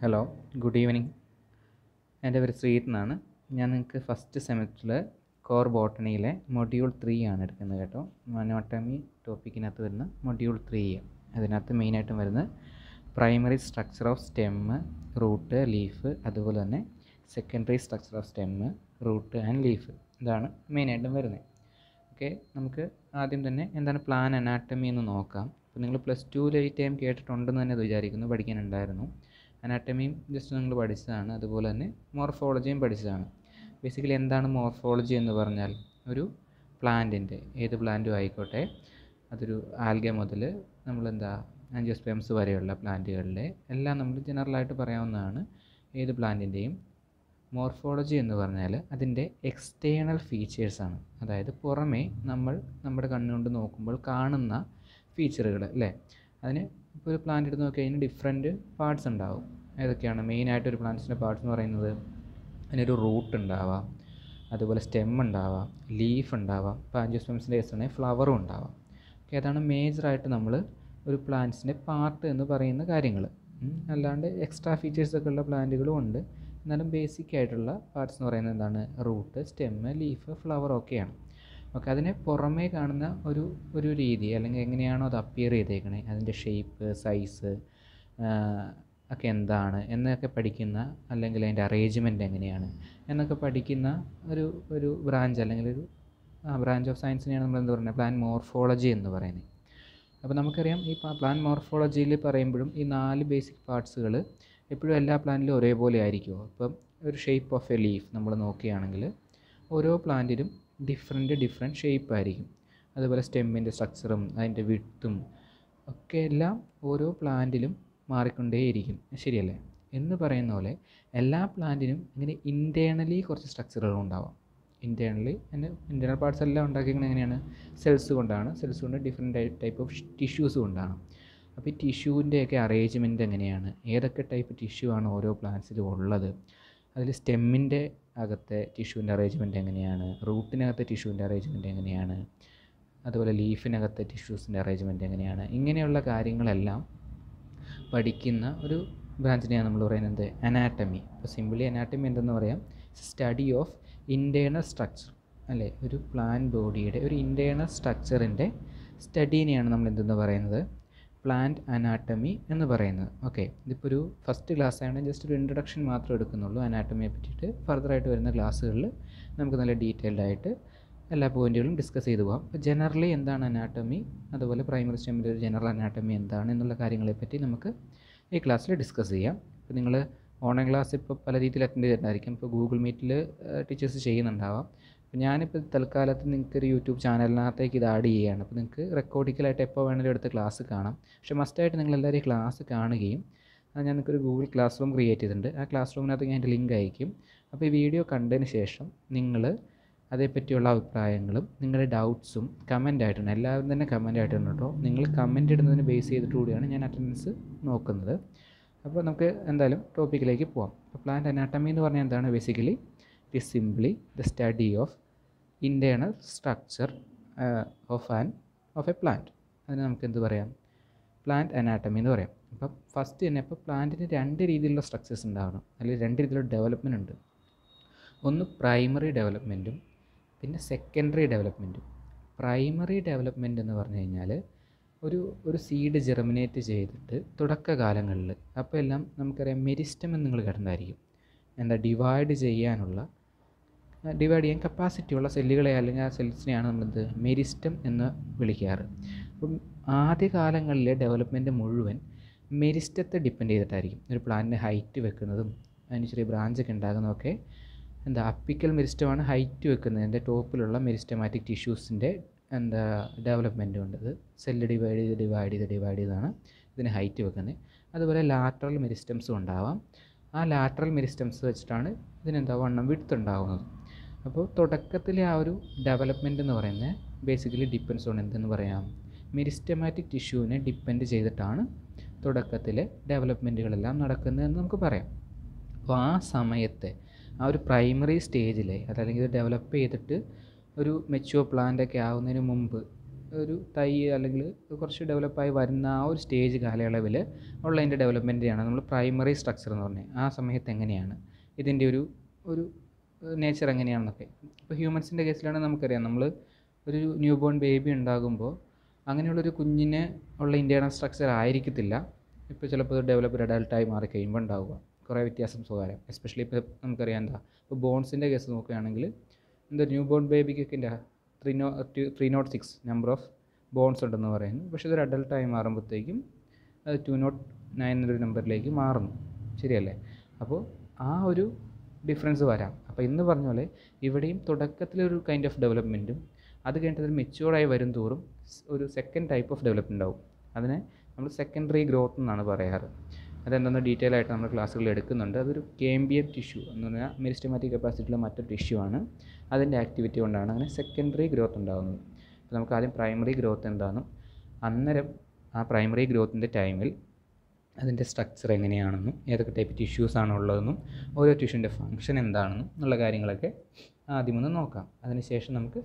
Hello, good evening. എൻ്റെ പേര് ശ്രീജിത്ത് എന്നാണ്. ഞാൻ നിങ്ങൾക്ക് ഫസ്റ്റ് സെമസ്റ്ററിൽ കോർ ബോട്ടണിയിലെ മൊഡ്യൂൾ 3 ആണ് എടുക്കുന്നത് കേട്ടോ. അനോട്ടമി ടോപ്പിക്കിനകത്ത് വരുന്ന മൊഡ്യൂൾ 3. അതിനകത്ത് മെയിനായിട്ടും വരുന്നത് primary structure of stem, root, leaf, അതുപോലെ തന്നെ secondary structure of stem, root and leaf. ഇതാണ് മെയിനായിട്ടും വരുന്നത്. ഓക്കെ, നമുക്ക് ആദ്യം തന്നെ എന്താണ് പ്ലാൻ അനാട്ടമി എന്ന് നോക്കാം. അപ്പോൾ നിങ്ങൾ +2 ഈ ടൈം കേട്ടിട്ടുണ്ടെന്ന് തന്നെ വിചാരിക്കുന്നു, പഠിക്കാനുണ്ടായിരുന്നു. അനാട്ടമിയും ജസ്റ്റ് നിങ്ങൾ പഠിച്ചതാണ്, അതുപോലെ തന്നെ മോർഫോളജിയും പഠിച്ചതാണ്. ബേസിക്കലി എന്താണ് മോർഫോളജി എന്ന് പറഞ്ഞാൽ, ഒരു പ്ലാന്റിൻ്റെ, ഏത് പ്ലാന്റും ആയിക്കോട്ടെ, അതൊരു ആൽഗ മുതൽ നമ്മളെന്താ ആൻജിയോസ്പേംസ് വരെയുള്ള പ്ലാന്റുകളിലെ എല്ലാം നമ്മൾ ജനറലായിട്ട് പറയാവുന്നതാണ്. ഏത് പ്ലാന്റിൻ്റെയും മോർഫോളജി എന്ന് പറഞ്ഞാൽ അതിൻ്റെ എക്സ്റ്റേണൽ ഫീച്ചേഴ്സാണ്. അതായത് പുറമേ നമ്മൾ നമ്മുടെ കണ്ണുകൊണ്ട് നോക്കുമ്പോൾ കാണുന്ന ഫീച്ചറുകൾ അല്ലേ. അതിന് ഇപ്പോൾ ഒരു പ്ലാന്റ് എടുത്ത് നോക്കി കഴിഞ്ഞാൽ ഡിഫറെൻറ്റ് പാർട്സ് ഉണ്ടാവും. ഏതൊക്കെയാണ് മെയിനായിട്ട് ഒരു പ്ലാന്റ്സിൻ്റെ പാർട്സ് എന്ന് പറയുന്നത്? അതിനൊരു റൂട്ട് ഉണ്ടാവാം, അതുപോലെ സ്റ്റെം ഉണ്ടാവാം, ലീഫ് ഉണ്ടാവാം, ഇപ്പോൾ ആൻജിയോസ്പേംസിൻ്റെ കേസാണെങ്കിൽ ഫ്ലവറും ഉണ്ടാവാം. ഓക്കെ, അതാണ് മേജറായിട്ട് നമ്മൾ ഒരു പ്ലാന്റ്സിൻ്റെ പാർട്ട് എന്ന് പറയുന്ന കാര്യങ്ങൾ. അല്ലാണ്ട് എക്സ്ട്രാ ഫീച്ചേഴ്സൊക്കെ ഉള്ള പ്ലാന്റുകളും ഉണ്ട്. എന്നാലും ബേസിക് ആയിട്ടുള്ള പാർട്സ് എന്ന് പറയുന്നത് എന്താണ്? റൂട്ട്, സ്റ്റെമ്മ്, ലീഫ്, ഫ്ലവർ ഒക്കെയാണ്. ഓക്കെ, അതിനെ പുറമേ കാണുന്ന ഒരു രീതി, അല്ലെങ്കിൽ എങ്ങനെയാണോ അത് അപ്പിയർ ചെയ്തേക്കണേ, അതിൻ്റെ ഷേപ്പ്, സൈസ് ഒക്കെ എന്താണ് എന്നൊക്കെ പഠിക്കുന്ന, അല്ലെങ്കിൽ അതിൻ്റെ അറേഞ്ച്മെൻറ്റ് എങ്ങനെയാണ് എന്നൊക്കെ പഠിക്കുന്ന ഒരു ബ്രാഞ്ച്, അല്ലെങ്കിൽ ഒരു ബ്രാഞ്ച് ഓഫ് സയൻസിനെയാണ് നമ്മൾ എന്ത് പറയുന്നത്? പ്ലാന്റ് മോർഫോളജി എന്ന് പറയുന്നത്. അപ്പോൾ നമുക്കറിയാം, ഈ പ്ലാന്റ് മോർഫോളജിയിൽ പറയുമ്പോഴും ഈ 4 ബേസിക് പാർട്സുകൾ എപ്പോഴും എല്ലാ പ്ലാന്റിലും ഒരേപോലെ ആയിരിക്കുമോ? ഇപ്പം ഒരു ഷേപ്പ് ഓഫ് എ ലീഫ് നമ്മൾ നോക്കുകയാണെങ്കിൽ ഓരോ പ്ലാന്റിലും ഡിഫറെൻറ്റ് ഷേപ്പ് ആയിരിക്കും. അതുപോലെ സ്റ്റെമ്മിൻ്റെ സ്ട്രക്ചറും അതിൻ്റെ വിഡ്ത്തും ഒക്കെ എല്ലാം ഓരോ പ്ലാന്റിലും മാറിക്കൊണ്ടേയിരിക്കും, ശരിയല്ലേ? എന്ന് പറയുന്ന പോലെ എല്ലാ പ്ലാന്റിനും ഇങ്ങനെ ഇൻറ്റേർണലി കുറച്ച് സ്ട്രക്ചറുകൾ ഉണ്ടാവാം. ഇൻറ്റേർണൽ പാർട്സ് എല്ലാം ഉണ്ടാക്കിയിരിക്കുന്നത് എങ്ങനെയാണ്? സെൽസ് കൊണ്ടാണ്. സെൽസ് കൊണ്ട് ഡിഫറെൻറ്റ് ടൈപ്പ് ഓഫ് ടിഷ്യൂസ് കൊണ്ടാണ്. അപ്പോൾ ഈ ടിഷ്യൂവിൻ്റെയൊക്കെ അറേഞ്ച്മെൻറ്റ് എങ്ങനെയാണ്? ഏതൊക്കെ ടൈപ്പ് ടിഷ്യൂ ആണ് ഓരോ പ്ലാന്റ്സിലും ഉള്ളത്? അതിൽ സ്റ്റെമ്മിൻ്റെ അകത്തെ ടിഷ്യൂവിൻ്റെ അറേഞ്ച്മെൻറ്റ് എങ്ങനെയാണ്? റൂട്ടിനകത്തെ ടിഷ്യൂവിൻ്റെ അറേഞ്ച്മെൻറ്റ് എങ്ങനെയാണ്? അതുപോലെ ലീഫിനകത്തെ ടിഷ്യൂസിൻ്റെ അറേഞ്ച്മെൻറ്റ് എങ്ങനെയാണ്? ഇങ്ങനെയുള്ള കാര്യങ്ങളെല്ലാം പഠിക്കുന്ന ഒരു ബ്രാഞ്ചിനെയാണ് നമ്മൾ പറയുന്നത് അനാട്ടമി. ഇപ്പോൾ സിമ്പിളി അനാട്ടമി എന്തെന്ന് പറയാം? സ്റ്റഡി ഓഫ് ഇൻറ്റേർണൽ സ്ട്രക്ചർ അല്ലേ. ഒരു പ്ലാന്റ് ബോഡിയുടെ ഒരു ഇൻറ്റേർണൽ സ്ട്രക്ചറിൻ്റെ സ്റ്റഡീനെയാണ് നമ്മൾ എന്തെന്ന് പറയുന്നത്? പ്ലാന്റ് അനാട്ടമി എന്ന് പറയുന്നത്. ഓക്കെ, ഇതിപ്പോൾ ഒരു ഫസ്റ്റ് ക്ലാസ് ആയതുകൊണ്ട് ജസ്റ്റ് ഒരു ഇൻട്രൊഡക്ഷൻ മാത്രം എടുക്കുന്നുള്ളൂ അനാട്ടമിയെ പറ്റിയിട്ട്. ഫർദറായിട്ട് വരുന്ന ക്ലാസ്സുകളിൽ നമുക്ക് നല്ല ഡീറ്റെയിൽഡ് ആയിട്ട് എല്ലാ പോയിൻറ്റുകളും ഡിസ്കസ് ചെയ്തു പോകാം. അപ്പോൾ ജനറലി എന്താണ് അനാട്ടമി, അതുപോലെ പ്രൈമറി സ്റ്റെമ്മിൻ്റെ ഒരു ജനറൽ അനാട്ടമി എന്താണ് എന്നുള്ള കാര്യങ്ങളെപ്പറ്റി നമുക്ക് ഈ ക്ലാസ്സിൽ ഡിസ്കസ് ചെയ്യാം. ഇപ്പോൾ നിങ്ങൾ ഓൺലൈൻ ക്ലാസ് ഇപ്പോൾ പല രീതിയിൽ അറ്റൻഡ് ചെയ്തിട്ടുണ്ടായിരിക്കും. ഇപ്പോൾ ഗൂഗിൾ മീറ്റിൽ ടീച്ചേഴ്സ് ചെയ്യുന്നുണ്ടാവാം. അപ്പോൾ ഞാനിപ്പോൾ തൽക്കാലത്ത് നിങ്ങൾക്കൊരു യൂട്യൂബ് ചാനലിനകത്തേക്ക് ഇത് ആഡ് ചെയ്യുകയാണ്. അപ്പോൾ നിങ്ങൾക്ക് റെക്കോർഡിക്കലായിട്ട് എപ്പോൾ വേണമെങ്കിലും എടുത്ത് ക്ലാസ് കാണാം. പക്ഷേ മസ്റ്റായിട്ട് നിങ്ങളെല്ലാവരും ഈ ക്ലാസ് കാണുകയും ഞാൻ നിങ്ങൾക്കൊരു ഗൂഗിൾ ക്ലാസ് റൂം ക്രിയേറ്റ് ചെയ്തിട്ടുണ്ട്. ആ ക്ലാസ് റൂമിനകത്ത് ഞാൻ എൻ്റെ ലിങ്ക് അയക്കും. അപ്പോൾ ഈ വീഡിയോ കണ്ടതിന് ശേഷം നിങ്ങൾ അതേപ്പറ്റിയുള്ള അഭിപ്രായങ്ങളും നിങ്ങളുടെ ഡൗട്ട്സും കമൻ്റായിട്ടുണ്ട്. എല്ലാവരും തന്നെ കമൻ്റായിട്ടുണ്ട് കേട്ടോ. നിങ്ങൾ കമൻ്റ് ഇടുന്നതിന് ബേസ് ചെയ്തിട്ട് കൂടിയാണ് ഞാൻ അറ്റൻഡൻസ് നോക്കുന്നത്. അപ്പോൾ നമുക്ക് എന്തായാലും ടോപ്പിക്കിലേക്ക് പോകാം. അപ്പോൾ പ്ലാന്റ് അനാട്ടമി എന്ന് പറഞ്ഞാൽ എന്താണ്? Basically it is simply the study of internal structure of a plant. അതിന് നമുക്ക് എന്ത് പറയാം? പ്ലാന്റ് അനാട്ടമി എന്ന് പറയാം. അപ്പം ഫസ്റ്റ് തന്നെ ഇപ്പോൾ പ്ലാന്റിന് 2 രീതിയിലുള്ള സ്ട്രക്ചേഴ്സ് ഉണ്ടാവണം, അല്ലെങ്കിൽ 2 രീതിയിലുള്ള ഡെവലപ്മെൻറ്റ് ഉണ്ട്. ഒന്ന് പ്രൈമറി ഡെവലപ്മെൻറ്റും പിന്നെ സെക്കൻഡറി ഡെവലപ്മെൻറ്റും. പ്രൈമറി ഡെവലപ്മെൻറ്റ് എന്ന് പറഞ്ഞു കഴിഞ്ഞാൽ ഒരു സീഡ് ജെർമിനേറ്റ് ചെയ്തിട്ട് തുടക്കകാലങ്ങളിൽ, അപ്പോൾ എല്ലാം നമുക്കറിയാം മെരിസ്റ്റം എന്ന് നിങ്ങൾ കേട്ടിട്ടുണ്ടായിരിക്കും. ഡിവൈഡ് ചെയ്യാൻ കപ്പാസിറ്റിയുള്ള സെല്ലുകളെ, അല്ലെങ്കിൽ ആ സെൽസിനെയാണ് നമ്മളെന്ത് മെരിസ്റ്റം എന്ന് വിളിക്കാറ്. അപ്പം ആദ്യകാലങ്ങളിലെ ഡെവലപ്മെൻറ്റ് മുഴുവൻ മെരിസ്റ്റത്തെ ഡിപ്പെൻഡ് ചെയ്തിട്ടായിരിക്കും. ഒരു പ്ലാന്റിന് ഹൈറ്റ് വെക്കുന്നതും അതിന് ചെറിയ ബ്രാഞ്ചൊക്കെ ഉണ്ടാകുന്നതൊക്കെ അപ്പിക്കൽ മെരിസ്റ്റമാണ് ഹൈറ്റ് വെക്കുന്നത്. അതിൻ്റെ ടോപ്പിലുള്ള മെരിസ്റ്റമാറ്റിക് ടിഷ്യൂസിൻ്റെ ഡെവലപ്മെൻറ്റ് കൊണ്ട് ഇത് സെല്ല് ഡിവൈഡ് ചെയ്താണ് ഇതിന് ഹൈറ്റ് വെക്കുന്നത്. അതുപോലെ ലാറ്ററൽ മെരിസ്റ്റംസും ഉണ്ടാവാം. ആ ലാറ്ററൽ മെരിസ്റ്റംസ് വെച്ചിട്ടാണ് വണ്ണം വിഡ്ത്ത് ഉണ്ടാകുന്നത്. അപ്പോൾ തുടക്കത്തിലെ ആ ഒരു ഡെവലപ്മെൻറ്റ് എന്ന് പറയുന്നത് ബേസിക്കലി ഡിപ്പെൻഡ്സ് ഓൺ എന്തെന്ന് പറയാം? മെരിസ്റ്റമാറ്റിക് ടിഷ്യൂവിനെ ഡിപ്പെൻഡ് ചെയ്തിട്ടാണ് തുടക്കത്തിലെ ഡെവലപ്മെൻറ്റുകളെല്ലാം നടക്കുന്നതെന്ന് നമുക്ക് പറയാം. അപ്പോൾ ആ സമയത്തെ ആ ഒരു പ്രൈമറി സ്റ്റേജിലെ, അതല്ലെങ്കിൽ ഡെവലപ്പ് ചെയ്തിട്ട് ഒരു മെച്യൂർ പ്ലാന്റൊക്കെ ആവുന്നതിന് മുമ്പ് ഒരു തൈ അല്ലെങ്കിൽ കുറച്ച് ഡെവലപ്പായി വരുന്ന ആ ഒരു സ്റ്റേജ് കാലയളവിൽ ഉള്ളതിൻ്റെ ഡെവലപ്മെൻറ്റിനെയാണ് നമ്മൾ പ്രൈമറി സ്ട്രക്ചർ എന്ന് പറഞ്ഞത്. ആ സമയത്ത് എങ്ങനെയാണ് ഇതിൻ്റെ ഒരു നേച്ചർ എങ്ങനെയാണെന്നൊക്കെ. ഇപ്പോൾ ഹ്യൂമൻസിൻ്റെ കേസിലാണെങ്കിൽ നമുക്കറിയാം, നമ്മൾ ഒരു ന്യൂ ബോൺ ബേബി ഉണ്ടാകുമ്പോൾ അങ്ങനെയുള്ളൊരു കുഞ്ഞിന് ഉള്ള ഇൻറ്റേർണൽ സ്ട്രക്ചർ ആയിരിക്കത്തില്ല ഇപ്പോൾ ചിലപ്പോൾ ഡെവലപ്ഡ് അഡൾട്ടായി മാറിക്കഴിയുമ്പോൾ ഉണ്ടാവുക. കുറേ വ്യത്യാസം സ്വകാര്യം. എസ്പെഷ്യലി ഇപ്പോൾ നമുക്കറിയാം ഇപ്പോൾ ബോൺസിൻ്റെ കേസ് നോക്കുകയാണെങ്കിൽ ന്യൂ ബോൺ ബേബിക്കൊക്കെ 306 നമ്പർ ഓഫ് ബോൺസ് ഉണ്ടെന്ന് പറയുന്നു. പക്ഷേ ഇതൊരു അഡൾട്ടായി മാറുമ്പോഴത്തേക്കും അത് 209 എന്നൊരു നമ്പറിലേക്ക് മാറുന്നു. ശരിയല്ലേ? അപ്പോൾ ആ ഒരു ഡിഫറൻസ് വരാം. അപ്പോൾ ഇന്ന് പറഞ്ഞ പോലെ ഇവിടെയും തുടക്കത്തിലൊരു കൈൻഡ് ഓഫ് ഡെവലപ്മെൻറ്റും അത് കഴിഞ്ഞിട്ട് അത് മെച്യൂർഡായി വരും തോറും ഒരു സെക്കൻഡ് ടൈപ്പ് ഓഫ് ഡെവലപ്മെൻ്റ് ഉണ്ടാവും. അതിനെ നമ്മൾ സെക്കൻഡറി ഗ്രോത്ത് എന്നാണ് പറയാറ്. അതെന്താണെന്ന് ഡീറ്റെയിൽ ആയിട്ട് നമ്മൾ ക്ലാസ്സുകളിൽ എടുക്കുന്നുണ്ട്. അതൊരു കേമ്പിയം ടിഷ്യൂ എന്ന് പറഞ്ഞാൽ മെരിസ്റ്റമാറ്റിക് കപ്പാസിറ്റിയുള്ള മറ്റൊരു ടിഷ്യൂ ആണ്. അതിൻ്റെ ആക്ടിവിറ്റി കൊണ്ടാണ് അങ്ങനെ സെക്കൻഡറി ഗ്രോത്ത് ഉണ്ടാകുന്നത്. അപ്പോൾ നമുക്ക് ആദ്യം പ്രൈമറി ഗ്രോത്ത് എന്താണെന്നും അന്നേരം ആ പ്രൈമറി ഗ്രോത്തിൻ്റെ ടൈമിൽ അതിൻ്റെ സ്ട്രക്ചർ എങ്ങനെയാണെന്നും ഏതൊക്കെ ടൈപ്പ് ടിഷ്യൂസാണ് ഉള്ളതെന്നും ഓരോ ടിഷ്യൂൻ്റെ ഫങ്ഷൻ എന്താണെന്നും എന്നുള്ള കാര്യങ്ങളൊക്കെ ആദ്യമൊന്ന് നോക്കാം. അതിനുശേഷം നമുക്ക്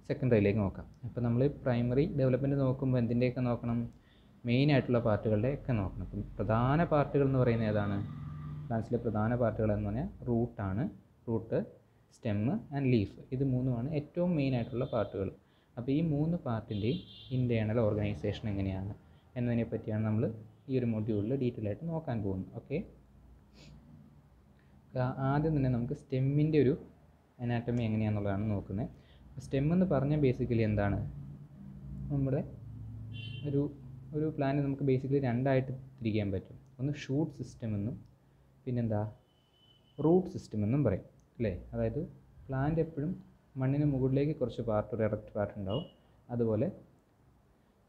സെക്കൻഡറിയിലേക്ക് നോക്കാം. അപ്പോൾ നമ്മൾ പ്രൈമറി ഡെവലപ്മെൻറ്റ് നോക്കുമ്പോൾ എന്തിൻ്റെയൊക്കെ നോക്കണം? മെയിനായിട്ടുള്ള പാർട്ടുകളുടെ ഒക്കെ നോക്കണം. അപ്പം പ്രധാന പാർട്ടുകൾ എന്ന് പറയുന്നത് ഏതാണ്? പ്ലാന്റ്സിലെ പ്രധാന പാർട്ടുകൾ എന്ന് പറഞ്ഞാൽ റൂട്ടാണ്. Root, stem and leaf. ഇത് മൂന്നുമാണ് ഏറ്റവും മെയിനായിട്ടുള്ള പാർട്ടുകൾ. അപ്പോൾ ഈ മൂന്ന് പാർട്ടിൻ്റെയും ഇൻറ്റേർണൽ ഓർഗനൈസേഷൻ എങ്ങനെയാണ് എന്നതിനെ പറ്റിയാണ് നമ്മൾ ഈ ഒരു മൊഡ്യൂളിൽ ഡീറ്റെയിൽ ആയിട്ട് നോക്കാൻ പോകുന്നത്. ഓക്കെ, ആദ്യം തന്നെ നമുക്ക് സ്റ്റെമ്മിൻ്റെ ഒരു അനാറ്റമി എങ്ങനെയാണെന്നുള്ളതാണ് നോക്കുന്നത്. സ്റ്റെം എന്ന് പറഞ്ഞാൽ ബേസിക്കലി എന്താണ്? നമ്മുടെ ഒരു പ്ലാന്റ് നമുക്ക് ബേസിക്കലി രണ്ടായിട്ട് തിരിക്കാൻ പറ്റും. ഒന്ന് ഷൂട്ട് സിസ്റ്റം എന്നും റൂട്ട് സിസ്റ്റം എന്നും പറയും അല്ലേ? അതായത് പ്ലാന്റ് എപ്പോഴും മണ്ണിന് മുകളിലേക്ക് കുറച്ച് പാർട്ട്, ഒരു എറക്റ്റ് പാർട്ട് ഉണ്ടാവും. അതുപോലെ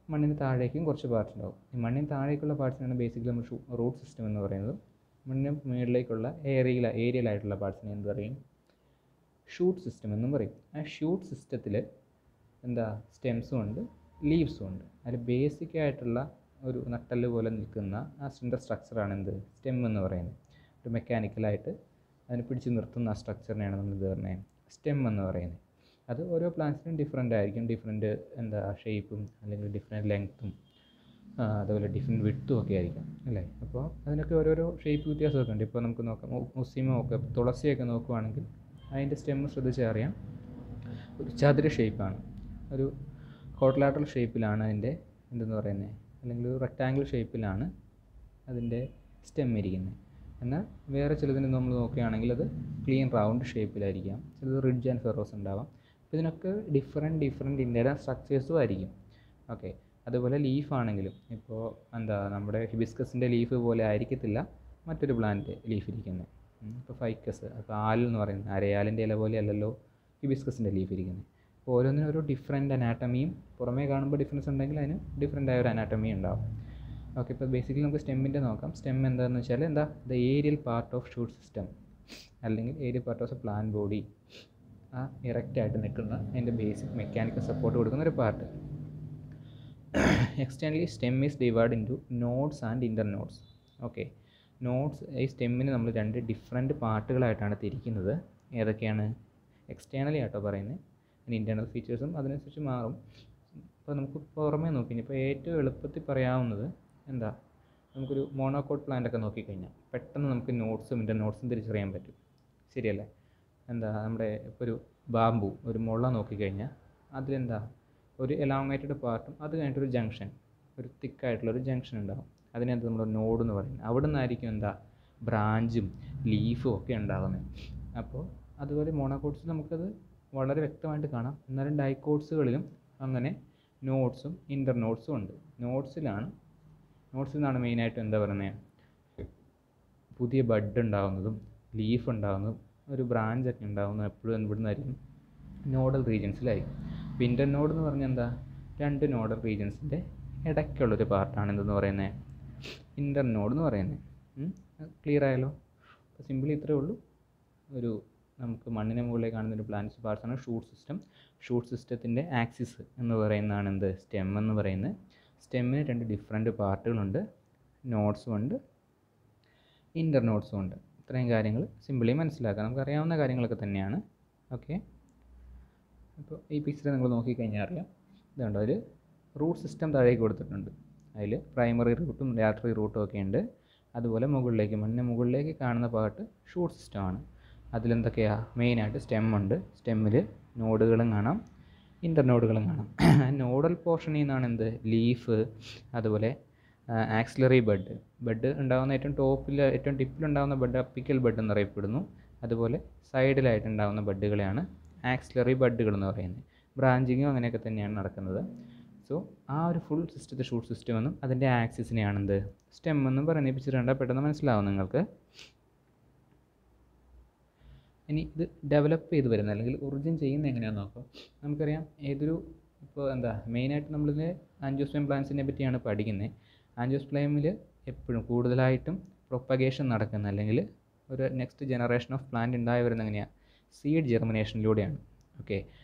മണ്ണിന് താഴേക്കും കുറച്ച് പാർട്ട് ഉണ്ടാവും. ഈ മണ്ണിന് താഴേക്കുള്ള പാർട്സിനാണ് ബേസിക്കലി നമ്മൾ റൂട്ട് സിസ്റ്റം എന്ന് പറയുന്നത്. മണ്ണിന് മുകളിലേക്കുള്ള ഏരിയയിലായിട്ടുള്ള പാർട്സിനെ എന്ത് പറയും? ഷൂട്ട് സിസ്റ്റം എന്നും പറയും. ആ ഷൂട്ട് സിസ്റ്റത്തിൽ സ്റ്റെംസും ഉണ്ട്, ലീവ്സും ഉണ്ട്. അതിൽ ബേസിക് ആയിട്ടുള്ള ഒരു നട്ടല് പോലെ നിൽക്കുന്ന ആ സെൻട്രൽ സ്ട്രക്ചറാണ് സ്റ്റെം എന്ന് പറയുന്നത്. ഒരു മെക്കാനിക്കലായിട്ട് അതിനെ പിടിച്ച് നിർത്തുന്ന ആ സ്ട്രക്ചറിനെയാണ് നമ്മൾ പറയുന്നത് സ്റ്റെം എന്ന് പറയുന്നത്. അത് ഓരോ പ്ലാന്റ്സിനും ഡിഫറെൻ്റ് ആയിരിക്കും. ഡിഫറെൻറ്റ് ഷേപ്പും അല്ലെങ്കിൽ ഡിഫറെൻറ്റ് ലെങ്ത്തും അതുപോലെ ഡിഫറെൻറ്റ് വിഡ്ത്തും ഒക്കെ ആയിരിക്കും അല്ലേ? അപ്പോൾ അതിനൊക്കെ ഓരോരോ ഷേപ്പ് വ്യത്യാസമൊക്കെ ഉണ്ട്. ഇപ്പോൾ നമുക്ക് നോക്കാം, മുസ്ലിമോ ഒക്കെ തുളസിയൊക്കെ നോക്കുവാണെങ്കിൽ അതിൻ്റെ സ്റ്റെമ്മ് ശ്രദ്ധിച്ചാൽ അറിയാം, ഒരു ചതുര ഷേപ്പാണ്, ഒരു കോട്ട്ലാറ്ററൽ ഷേപ്പിലാണ് അതിൻ്റെ പറയുന്നത്, അല്ലെങ്കിൽ ഒരു റെക്റ്റാങ്കിൾ ഷേപ്പിലാണ് അതിൻ്റെ സ്റ്റെം ഇരിക്കുന്നത്. എന്നാൽ വേറെ ചിലതിന് നമ്മൾ നോക്കുകയാണെങ്കിൽ അത് ക്ലീൻ റൗണ്ട് ഷേപ്പിലായിരിക്കാം, ചിലത് റിഡ്ജ് ആൻഡ് ഫെറോസ് ഉണ്ടാവാം. അപ്പോൾ ഇതിനൊക്കെ ഡിഫറെൻറ്റ് ഇൻറ്റേർണൽ സ്ട്രക്ചേഴ്സും ആയിരിക്കും. ഓക്കെ, അതുപോലെ ലീഫാണെങ്കിലും ഇപ്പോൾ നമ്മുടെ ഹിബിസ്കസിൻ്റെ ലീഫ് പോലെ ആയിരിക്കത്തില്ല മറ്റൊരു പ്ലാന്റ് ലീഫ് ഇരിക്കുന്നത്. ഇപ്പോൾ ഫൈക്കസ്, അപ്പോൾ എന്ന് പറയുന്നത് അരയാലിൻ്റെ ഇല പോലെ അല്ലല്ലോ ഹിബിസ്കസിൻ്റെ ലീഫ് ഇരിക്കുന്നത്. അപ്പോൾ ഓരോന്നിനും ഒരു ഡിഫറെൻറ്റ് അനാറ്റമിയും, പുറമേ കാണുമ്പോൾ ഡിഫറൻസ് ഉണ്ടെങ്കിൽ അതിന് ഡിഫറെൻ്റ് ആയ ഒരു അനാറ്റമി ഉണ്ടാവും. ഓക്കെ, ഇപ്പോൾ ബേസിക്കലി നമുക്ക് സ്റ്റെമ്മിൻ്റെ നോക്കാം. സ്റ്റെം എന്താണെന്ന് വെച്ചാൽ the aerial part of shoot system, അല്ലെങ്കിൽ aerial part of a plant body. ആ ഇറക്റ്റായിട്ട് നിൽക്കുന്ന അതിൻ്റെ ബേസിക് മെക്കാനിക്കൽ സപ്പോർട്ട് കൊടുക്കുന്ന ഒരു part. Externally stem is divide into nodes and internodes. Okay, nodes, ഈ സ്റ്റെമ്മിന് നമ്മൾ രണ്ട് ഡിഫറെൻറ്റ് പാർട്ടുകളായിട്ടാണ് തിരിക്കുന്നത്. ഏതൊക്കെയാണ്? എക്സ്റ്റേണലി ആട്ടോ പറയുന്നത്. അതിന് ഇൻറ്റേർണൽ ഫീച്ചേഴ്സും അതിനനുസരിച്ച് മാറും. അപ്പോൾ നമുക്ക് പുറമേ നോക്കി ഇപ്പോൾ ഏറ്റവും എളുപ്പത്തിൽ പറയാവുന്നത് നമുക്കൊരു മോണോകോട്ട് പ്ലാന്റ് ഒക്കെ നോക്കിക്കഴിഞ്ഞാൽ പെട്ടെന്ന് നമുക്ക് നോട്ട്സും ഇൻ്റർ നോട്ട്സും തിരിച്ചറിയാൻ പറ്റും. ശരിയല്ലേ? നമ്മുടെ ഇപ്പോൾ ഒരു ബാമ്പു, ഒരു മുള നോക്കിക്കഴിഞ്ഞാൽ ഒരു എലോങ്ങേറ്റഡ് പാർട്ടും അത് കഴിഞ്ഞിട്ടൊരു ജംഗ്ഷൻ, ഒരു തിക്കായിട്ടുള്ളൊരു ജംഗ്ഷൻ ഉണ്ടാകും. അതിനകത്ത് നമ്മൾ നോഡ് എന്ന് പറയുന്നത്. അവിടെ നിന്നായിരിക്കും ബ്രാഞ്ചും ലീഫും ഒക്കെ ഉണ്ടാകുന്നത്. അപ്പോൾ അതുപോലെ മോണോകോട്ട്സിൽ നമുക്കത് വളരെ വ്യക്തമായിട്ട് കാണാം. എന്നാലും ഡൈക്കോട്ട്സുകളിലും അങ്ങനെ നോട്ട്സും ഇൻ്റർ നോട്ട്സും ഉണ്ട്. നോട്ട്സിൽ നിന്നാണ് മെയിനായിട്ട് പറയുന്നത് പുതിയ ബഡ് ഉണ്ടാകുന്നതും ലീഫ് ഉണ്ടാകുന്നതും ഒരു ബ്രാഞ്ചൊക്കെ ഉണ്ടാകുന്നതും എപ്പോഴും ഇവിടെ നിന്നായിരിക്കും നോഡൽ റീജിയൻസിലായിരിക്കും. അപ്പോൾ ഇൻ്റർ നോഡ് എന്ന് പറഞ്ഞാൽ രണ്ട് നോഡൽ റീജിയൻസിൻ്റെ ഇടയ്ക്കുള്ളൊരു പാർട്ടാണ് എന്തെന്ന് പറയുന്നത് ഇൻ്റർ നോഡ് എന്ന് പറയുന്നത്. ക്ലിയർ ആയല്ലോ? അപ്പോൾ സിമ്പിളി ഇത്രയേ ഉള്ളൂ. നമുക്ക് മണ്ണിന് മുകളിലേക്ക് കാണുന്നൊരു പ്ലാന്റ്സ് പാർട്സാണ് ഷൂട്ട് സിസ്റ്റം. ഷൂട്ട് സിസ്റ്റത്തിൻ്റെ ആക്സിസ് എന്ന് പറയുന്നതാണ് സ്റ്റെം എന്ന് പറയുന്നത്. സ്റ്റെമ്മിന് രണ്ട് ഡിഫറെൻറ്റ് പാർട്ടുകളുണ്ട്, നോഡ്സും ഉണ്ട്, ഇൻ്റർ നോഡ്സും ഉണ്ട്. ഇത്രയും കാര്യങ്ങൾ സിമ്പിളി മനസ്സിലാക്കാം, നമുക്കറിയാവുന്ന കാര്യങ്ങളൊക്കെ തന്നെയാണ്. ഓക്കെ, അപ്പോൾ ഈ പിക്ചർ നിങ്ങൾ നോക്കിക്കഴിഞ്ഞാൽ അറിയാം ഇതുണ്ട്, അതിൽ റൂട്ട് സിസ്റ്റം താഴേക്ക് കൊടുത്തിട്ടുണ്ട്. അതിൽ പ്രൈമറി റൂട്ടും ലാറ്റററി റൂട്ടും ഒക്കെ ഉണ്ട്. അതുപോലെ മുകളിലേക്ക് മണ്ണിന് മുകളിലേക്ക് കാണുന്ന പാർട്ട് ഷൂട്ട് സിസ്റ്റമാണ്. അതിലെന്തൊക്കെയാണ്? മെയിനായിട്ട് സ്റ്റെമ്മുണ്ട്. സ്റ്റെമ്മിൽ നോഡുകളും കാണാം, ഇൻ്റർനോഡുകളും കാണാം. നോഡൽ പോർഷനിൽ നിന്നാണ് എന്ത്? ലീഫ്, അതുപോലെ ആക്സിലറി ബഡ് ഉണ്ടാകുന്ന ഏറ്റവും ടിപ്പിലുണ്ടാകുന്ന ബഡ് അപ്പിക്കൽ ബഡ് എന്നറിയപ്പെടുന്നു. അതുപോലെ സൈഡിലായിട്ടുണ്ടാകുന്ന ബഡുകളെയാണ് ആക്സിലറി ബഡുകൾ എന്ന് പറയുന്നത്. ബ്രാഞ്ചിങ്ങും അങ്ങനെയൊക്കെ തന്നെയാണ് നടക്കുന്നത്. സോ ആ ഒരു ഫുൾ സിസ്റ്റത്തെ ഷൂട്ട് സിസ്റ്റം എന്നും അതിൻ്റെ ആക്സിസിനെയാണെന്ത്? സ്റ്റെം എന്നും പറയുന്നത്. പിക്ചർ കണ്ടാൽ പെട്ടെന്ന് മനസ്സിലാവും നിങ്ങൾക്ക്. ഇനി ഇത് ഡെവലപ്പ് ചെയ്ത് വരുന്നത് അല്ലെങ്കിൽ ഒറിജിൻ ചെയ്യുന്നത് എങ്ങനെയാണെന്ന് നോക്കാം. നമുക്കറിയാം ഇപ്പോൾ മെയിനായിട്ട് നമ്മളിത് ആൻജിയോസ്പേം പ്ലാന്റ്സിനെ പറ്റിയാണ് പഠിക്കുന്നത്. ആൻജിയോസ്പേമിൽ എപ്പോഴും കൂടുതലായിട്ടും പ്രൊപ്പഗേഷൻ നടക്കുന്നത് അല്ലെങ്കിൽ ഒരു നെക്സ്റ്റ് ജനറേഷൻ ഓഫ് പ്ലാന്റ് ഉണ്ടായി വരുന്നത് എങ്ങനെയാണ്? സീഡ് ജെർമിനേഷനിലൂടെയാണ്. ഓക്കെ,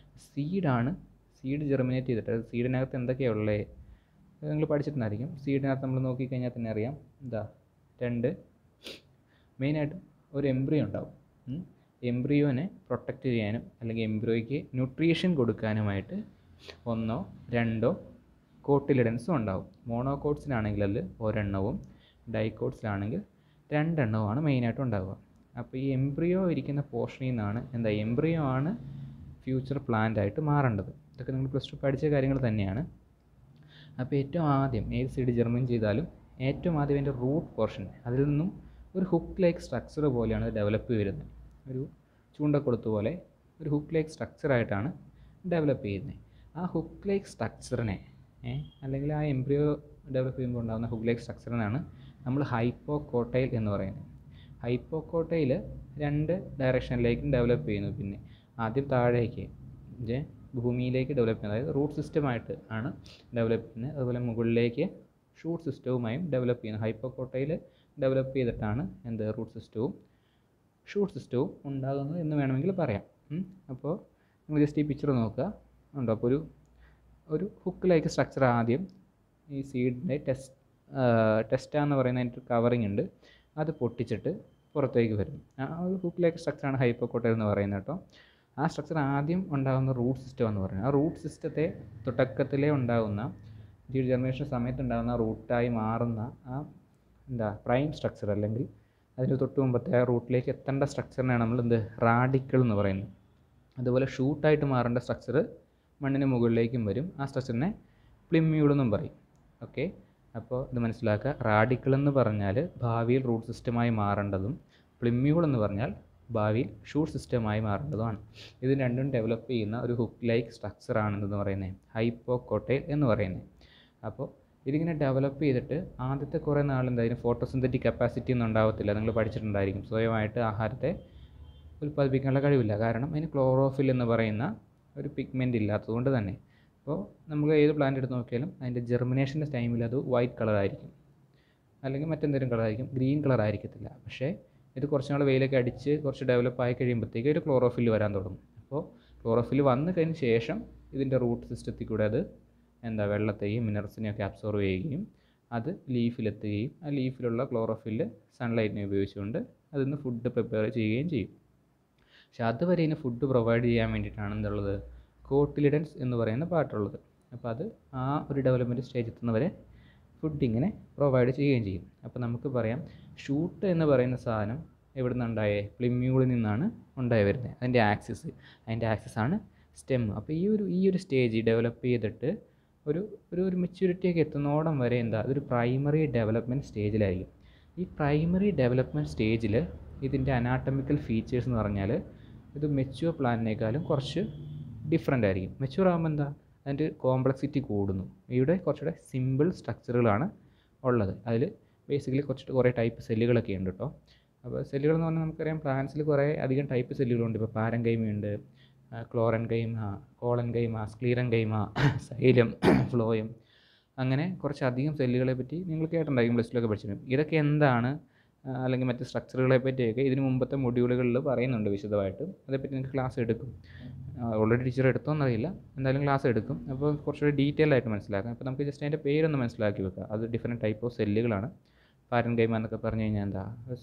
സീഡ് ജെർമിനേറ്റ് ചെയ്തിട്ട് സീഡിനകത്ത് എന്തൊക്കെയാണ് ഉള്ളത് നിങ്ങൾ പഠിച്ചിട്ടുണ്ടായിരിക്കും. സീഡിനകത്ത് നമ്മൾ നോക്കിക്കഴിഞ്ഞാൽ തന്നെ അറിയാം, മെയിനായിട്ടും ഒരു എംബ്രിയോ ഉണ്ടാവും. എംബ്രിയോനെ പ്രൊട്ടക്റ്റ് ചെയ്യാനും അല്ലെങ്കിൽ എംബ്രിയോയ്ക്ക് ന്യൂട്രീഷൻ കൊടുക്കാനുമായിട്ട് 1 or 2 കോട്ടിലിഡൻസും ഉണ്ടാവും. മോണോകോട്സിലാണെങ്കിൽ അതിൽ 1 എണ്ണവും, ഡൈകോട്സിലാണെങ്കിൽ 2 എണ്ണവുമാണ് മെയിനായിട്ട് ഉണ്ടാവുക. അപ്പോൾ ഈ എംബ്രിയോ ഇരിക്കുന്ന പോർഷനിൽ നിന്നാണ് എംബ്രിയോ ആണ് ഫ്യൂച്ചർ പ്ലാന്റ് ആയിട്ട് മാറേണ്ടത്. ഇതൊക്കെ നിങ്ങൾ +2 പഠിച്ച കാര്യങ്ങൾ തന്നെയാണ്. അപ്പോൾ ഏറ്റവും ആദ്യം ഏത് സീഡ് ജെർമിൻ ചെയ്താലും ഏറ്റവും ആദ്യം അതിൻ്റെ റൂട്ട് പോർഷൻ, അതിൽ നിന്നും ഒരു ഹുക്ക് ലൈക്ക് സ്ട്രക്ചർ പോലെയാണ് ഡെവലപ്പ് വരുന്നത്. ഒരു ചൂണ്ടക്കൊളുത്ത് പോലെ ഒരു ഹുക്ക് ലൈക്ക് സ്ട്രക്ചറായിട്ടാണ് ഡെവലപ്പ് ചെയ്യുന്നത്. ആ ഹുക്ക് ലൈക്ക് സ്ട്രക്ചറിനെ അല്ലെങ്കിൽ ആ എംബ്രിയോ ഡെവലപ്പ് ചെയ്യുമ്പോൾ ഉണ്ടാകുന്ന ഹുക്ക് ലൈക്ക് സ്ട്രക്ചറിനാണ് നമ്മൾ ഹൈപ്പോകോട്ടൈൽ എന്ന് പറയുന്നത്. ഹൈപ്പോകോട്ടൈൽ 2 ഡയറക്ഷനിലേക്കും ഡെവലപ്പ് ചെയ്യുന്നു. പിന്നെ ആദ്യം താഴേക്ക് ഭൂമിയിലേക്ക് ഡെവലപ്പ് ചെയ്യുന്നത്, അതായത് റൂട്ട് സിസ്റ്റമായിട്ട് ആണ് ഡെവലപ്പ് ചെയ്യുന്നത്. അതുപോലെ മുകളിലേക്ക് ഷൂട്ട് സിസ്റ്റവുമായും ഡെവലപ്പ് ചെയ്യുന്നത്. ഹൈപ്പോകോട്ടൈൽ ഡെവലപ്പ് ചെയ്തിട്ടാണ് റൂട്ട് സിസ്റ്റവും ഷൂട്ട് സിസ്റ്റവും ഉണ്ടാകുന്നത് എന്ന് വേണമെങ്കിൽ പറയാം. അപ്പോൾ നിങ്ങൾ ജസ്റ്റ് ഈ പിക്ചർ നോക്കുക ഉണ്ടോ. അപ്പോൾ ഒരു ഹുക്ക് ലൈക്ക് സ്ട്രക്ചർ ആദ്യം ഈ സീഡിൻ്റെ ടെസ്റ്റ എന്ന് പറയുന്ന അതിൻ്റെ കവറിങ് ഉണ്ട്, അത് പൊട്ടിച്ചിട്ട് പുറത്തേക്ക് വരും. ആ ഒരു ഹുക്ക് ലൈക്ക് സ്ട്രക്ചറാണ് ഹൈപ്പോകോട്ടൈൽ എന്ന് പറയുന്നത് കേട്ടോ. ആ സ്ട്രക്ചർ ആദ്യം ഉണ്ടാകുന്ന റൂട്ട് സിസ്റ്റം എന്ന് പറയുന്നത്. ആ റൂട്ട് സിസ്റ്റത്തെ തുടക്കത്തിലേ ഉണ്ടാകുന്ന സീഡ് ജെർമിനേഷൻ സമയത്ത് ഉണ്ടാകുന്ന റൂട്ടായി മാറുന്ന ആ പ്രൈം സ്ട്രക്ചർ അല്ലെങ്കിൽ അതിന് തൊട്ട് മുമ്പത്തെ ആ റൂട്ടിലേക്ക് എത്തേണ്ട സ്ട്രക്ചറിനാണ് നമ്മൾ റാഡിക്കിൾ എന്ന് പറയുന്നത്. അതുപോലെ ഷൂട്ടായിട്ട് മാറേണ്ട സ്ട്രക്ചർ മണ്ണിന് മുകളിലേക്കും വരും. ആ സ്ട്രക്ചറിനെ പ്ലിമ്യൂൾ എന്നും പറയും. ഓക്കെ, അപ്പോൾ ഇത് മനസ്സിലാക്കുക. റാഡിക്കിൾ എന്ന് പറഞ്ഞാൽ ഭാവിയിൽ റൂട്ട് സിസ്റ്റമായി മാറേണ്ടതും, പ്ലിമ്യൂൾ എന്ന് പറഞ്ഞാൽ ഭാവിയിൽ ഷൂട്ട് സിസ്റ്റമായി മാറേണ്ടതുമാണ്. ഇത് രണ്ടും ഡെവലപ്പ് ചെയ്യുന്ന ഒരു ഹുക്ക് ലൈക്ക് സ്ട്രക്ചറാണെന്ന് പറയുന്നത് ഹൈപ്പോകോട്ടൈൽ എന്ന് പറയുന്നത്. അപ്പോൾ ഇതിങ്ങനെ ഡെവലപ്പ് ചെയ്തിട്ട് ആദ്യത്തെ കുറേ നാൾ ഫോട്ടോസിന്തറ്റിക് കപ്പാസിറ്റി ഒന്നും ഉണ്ടാകത്തില്ല. നിങ്ങൾ പഠിച്ചിട്ടുണ്ടായിരിക്കും. സ്വയമായിട്ട് ആഹാരത്തെ ഉൽപ്പാദിപ്പിക്കാനുള്ള കഴിവില്ല. കാരണം അതിന് ക്ലോറോഫിൽ എന്ന് പറയുന്ന ഒരു പിഗ്മെൻ്റ് ഇല്ലാത്തതുകൊണ്ട് തന്നെ. അപ്പോൾ നമുക്ക് ഏത് പ്ലാന്റ് എടുത്ത് നോക്കിയാലും അതിൻ്റെ ജെർമിനേഷൻ്റെ ടൈമിൽ അത് വൈറ്റ് കളറായിരിക്കും, അല്ലെങ്കിൽ മറ്റെന്തെങ്കിലും കളറായിരിക്കും, ഗ്രീൻ കളർ ആയിരിക്കത്തില്ല. പക്ഷേ ഇത് കുറച്ച് നാൾ വെയിലൊക്കെ അടിച്ച് കുറച്ച് ഡെവലപ്പ് ആയി കഴിയുമ്പോഴത്തേക്ക് ഒരു ക്ലോറോഫിൽ വരാൻ തുടങ്ങും. അപ്പോൾ ക്ലോറോഫിൽ വന്നു കഴിഞ്ഞ ശേഷം ഇതിൻ്റെ റൂട്ട് സിസ്റ്റത്തിൽ കൂടെ അത് വെള്ളത്തെയും മിനറൽസിനെയും ഒക്കെ അബ്സോർവ് ചെയ്യുകയും അത് ലീഫിലെത്തുകയും ആ ലീഫിലുള്ള ക്ലോറോഫിൽ സൺലൈറ്റിനെ ഉപയോഗിച്ചുകൊണ്ട് അതിൽ നിന്ന് ഫുഡ് പ്രിപ്പയർ ചെയ്യുകയും ചെയ്യും. പക്ഷെ അതുവരെ ഇതിന് ഫുഡ് പ്രൊവൈഡ് ചെയ്യാൻ വേണ്ടിയിട്ടാണ് കോട്ടിലിഡൻസ് എന്ന് പറയുന്ന പാർട്ടുള്ളത്. അപ്പോൾ അത് ആ ഒരു ഡെവലപ്മെൻറ്റ് സ്റ്റേജ് എത്തുന്നവരെ ഫുഡ് ഇങ്ങനെ പ്രൊവൈഡ് ചെയ്യുകയും ചെയ്യും. അപ്പോൾ നമുക്ക് പറയാം ഷൂട്ട് എന്ന് പറയുന്ന സാധനം എവിടെ നിന്നുണ്ടായേ? പ്ലിമ്യൂളിൽ നിന്നാണ് ഉണ്ടായി വരുന്നത്. അതിൻ്റെ ആക്സിസാണ് സ്റ്റെം. അപ്പോൾ ഈ ഒരു സ്റ്റേജ് ഡെവലപ്പ് ചെയ്തിട്ട് ഒരു മെച്യൂരിറ്റിയൊക്കെ എത്തുന്നോടം വരെ അതൊരു പ്രൈമറി ഡെവലപ്മെൻറ്റ് സ്റ്റേജിലായിരിക്കും. ഈ പ്രൈമറി ഡെവലപ്മെൻറ്റ് സ്റ്റേജിൽ ഇതിൻ്റെ അനാട്ടമിക്കൽ ഫീച്ചേഴ്സ് എന്ന് പറഞ്ഞാൽ ഇത് മെച്യൂർ പ്ലാന്റിനേക്കാളും കുറച്ച് ഡിഫറെൻ്റ് ആയിരിക്കും. മെച്യൂർ ആകുമ്പോൾ അതിൻ്റെ കോംപ്ലക്സിറ്റി കൂടുന്നു. ഇവിടെ കുറച്ചുകൂടെ സിമ്പിൾ സ്ട്രക്ചറുകളാണ് ഉള്ളത്. അതിൽ ബേസിക്കലി കുറേ ടൈപ്പ് സെല്ലുകളൊക്കെ ഉണ്ട് കേട്ടോ. അപ്പോൾ സെല്ലുകൾ എന്ന് പറഞ്ഞാൽ നമുക്കറിയാം പ്ലാന്റ്സിൽ കുറേ അധികം ടൈപ്പ് സെല്ലുകളുണ്ട്. ഇപ്പോൾ പാരൻകൈമയുണ്ട്, ക്ലോറൻകൈമ, കോളൻകൈമ, സ്ക്ലീറൻകൈമ, സൈലം, ഫ്ലോയം, അങ്ങനെ കുറച്ചധികം സെല്ലുകളെ പറ്റി നിങ്ങൾ കേട്ടിട്ടുണ്ടായിരിക്കും, +2 പഠിച്ചിട്ടുണ്ട്. ഇതൊക്കെ എന്താണ് അല്ലെങ്കിൽ മറ്റ് സ്ട്രക്ചറുകളെ പറ്റിയൊക്കെ ഇതിന് മുമ്പത്തെ മൊഡ്യൂളുകളിൽ പറയുന്നുണ്ട് വിശദമായിട്ട്. അതേപ്പറ്റി നിങ്ങൾക്ക് ക്ലാസ് എടുക്കും. ഓൾറെഡി ടീച്ചർ എടുത്തോന്നറിയില്ല, എന്തായാലും ക്ലാസ് എടുക്കും. അപ്പോൾ കുറച്ചുകൂടി ഡീറ്റെയിൽ ആയിട്ട് മനസ്സിലാക്കാം. അപ്പോൾ നമുക്ക് ജസ്റ്റ് അതിൻ്റെ പേരൊന്ന് മനസ്സിലാക്കി വെക്കുക. അത് ഡിഫറെൻറ്റ് ടൈപ്പ് ഓഫ് സെല്ലുകളാണ്. പാരൻകൈമ എന്നൊക്കെ പറഞ്ഞു കഴിഞ്ഞാൽ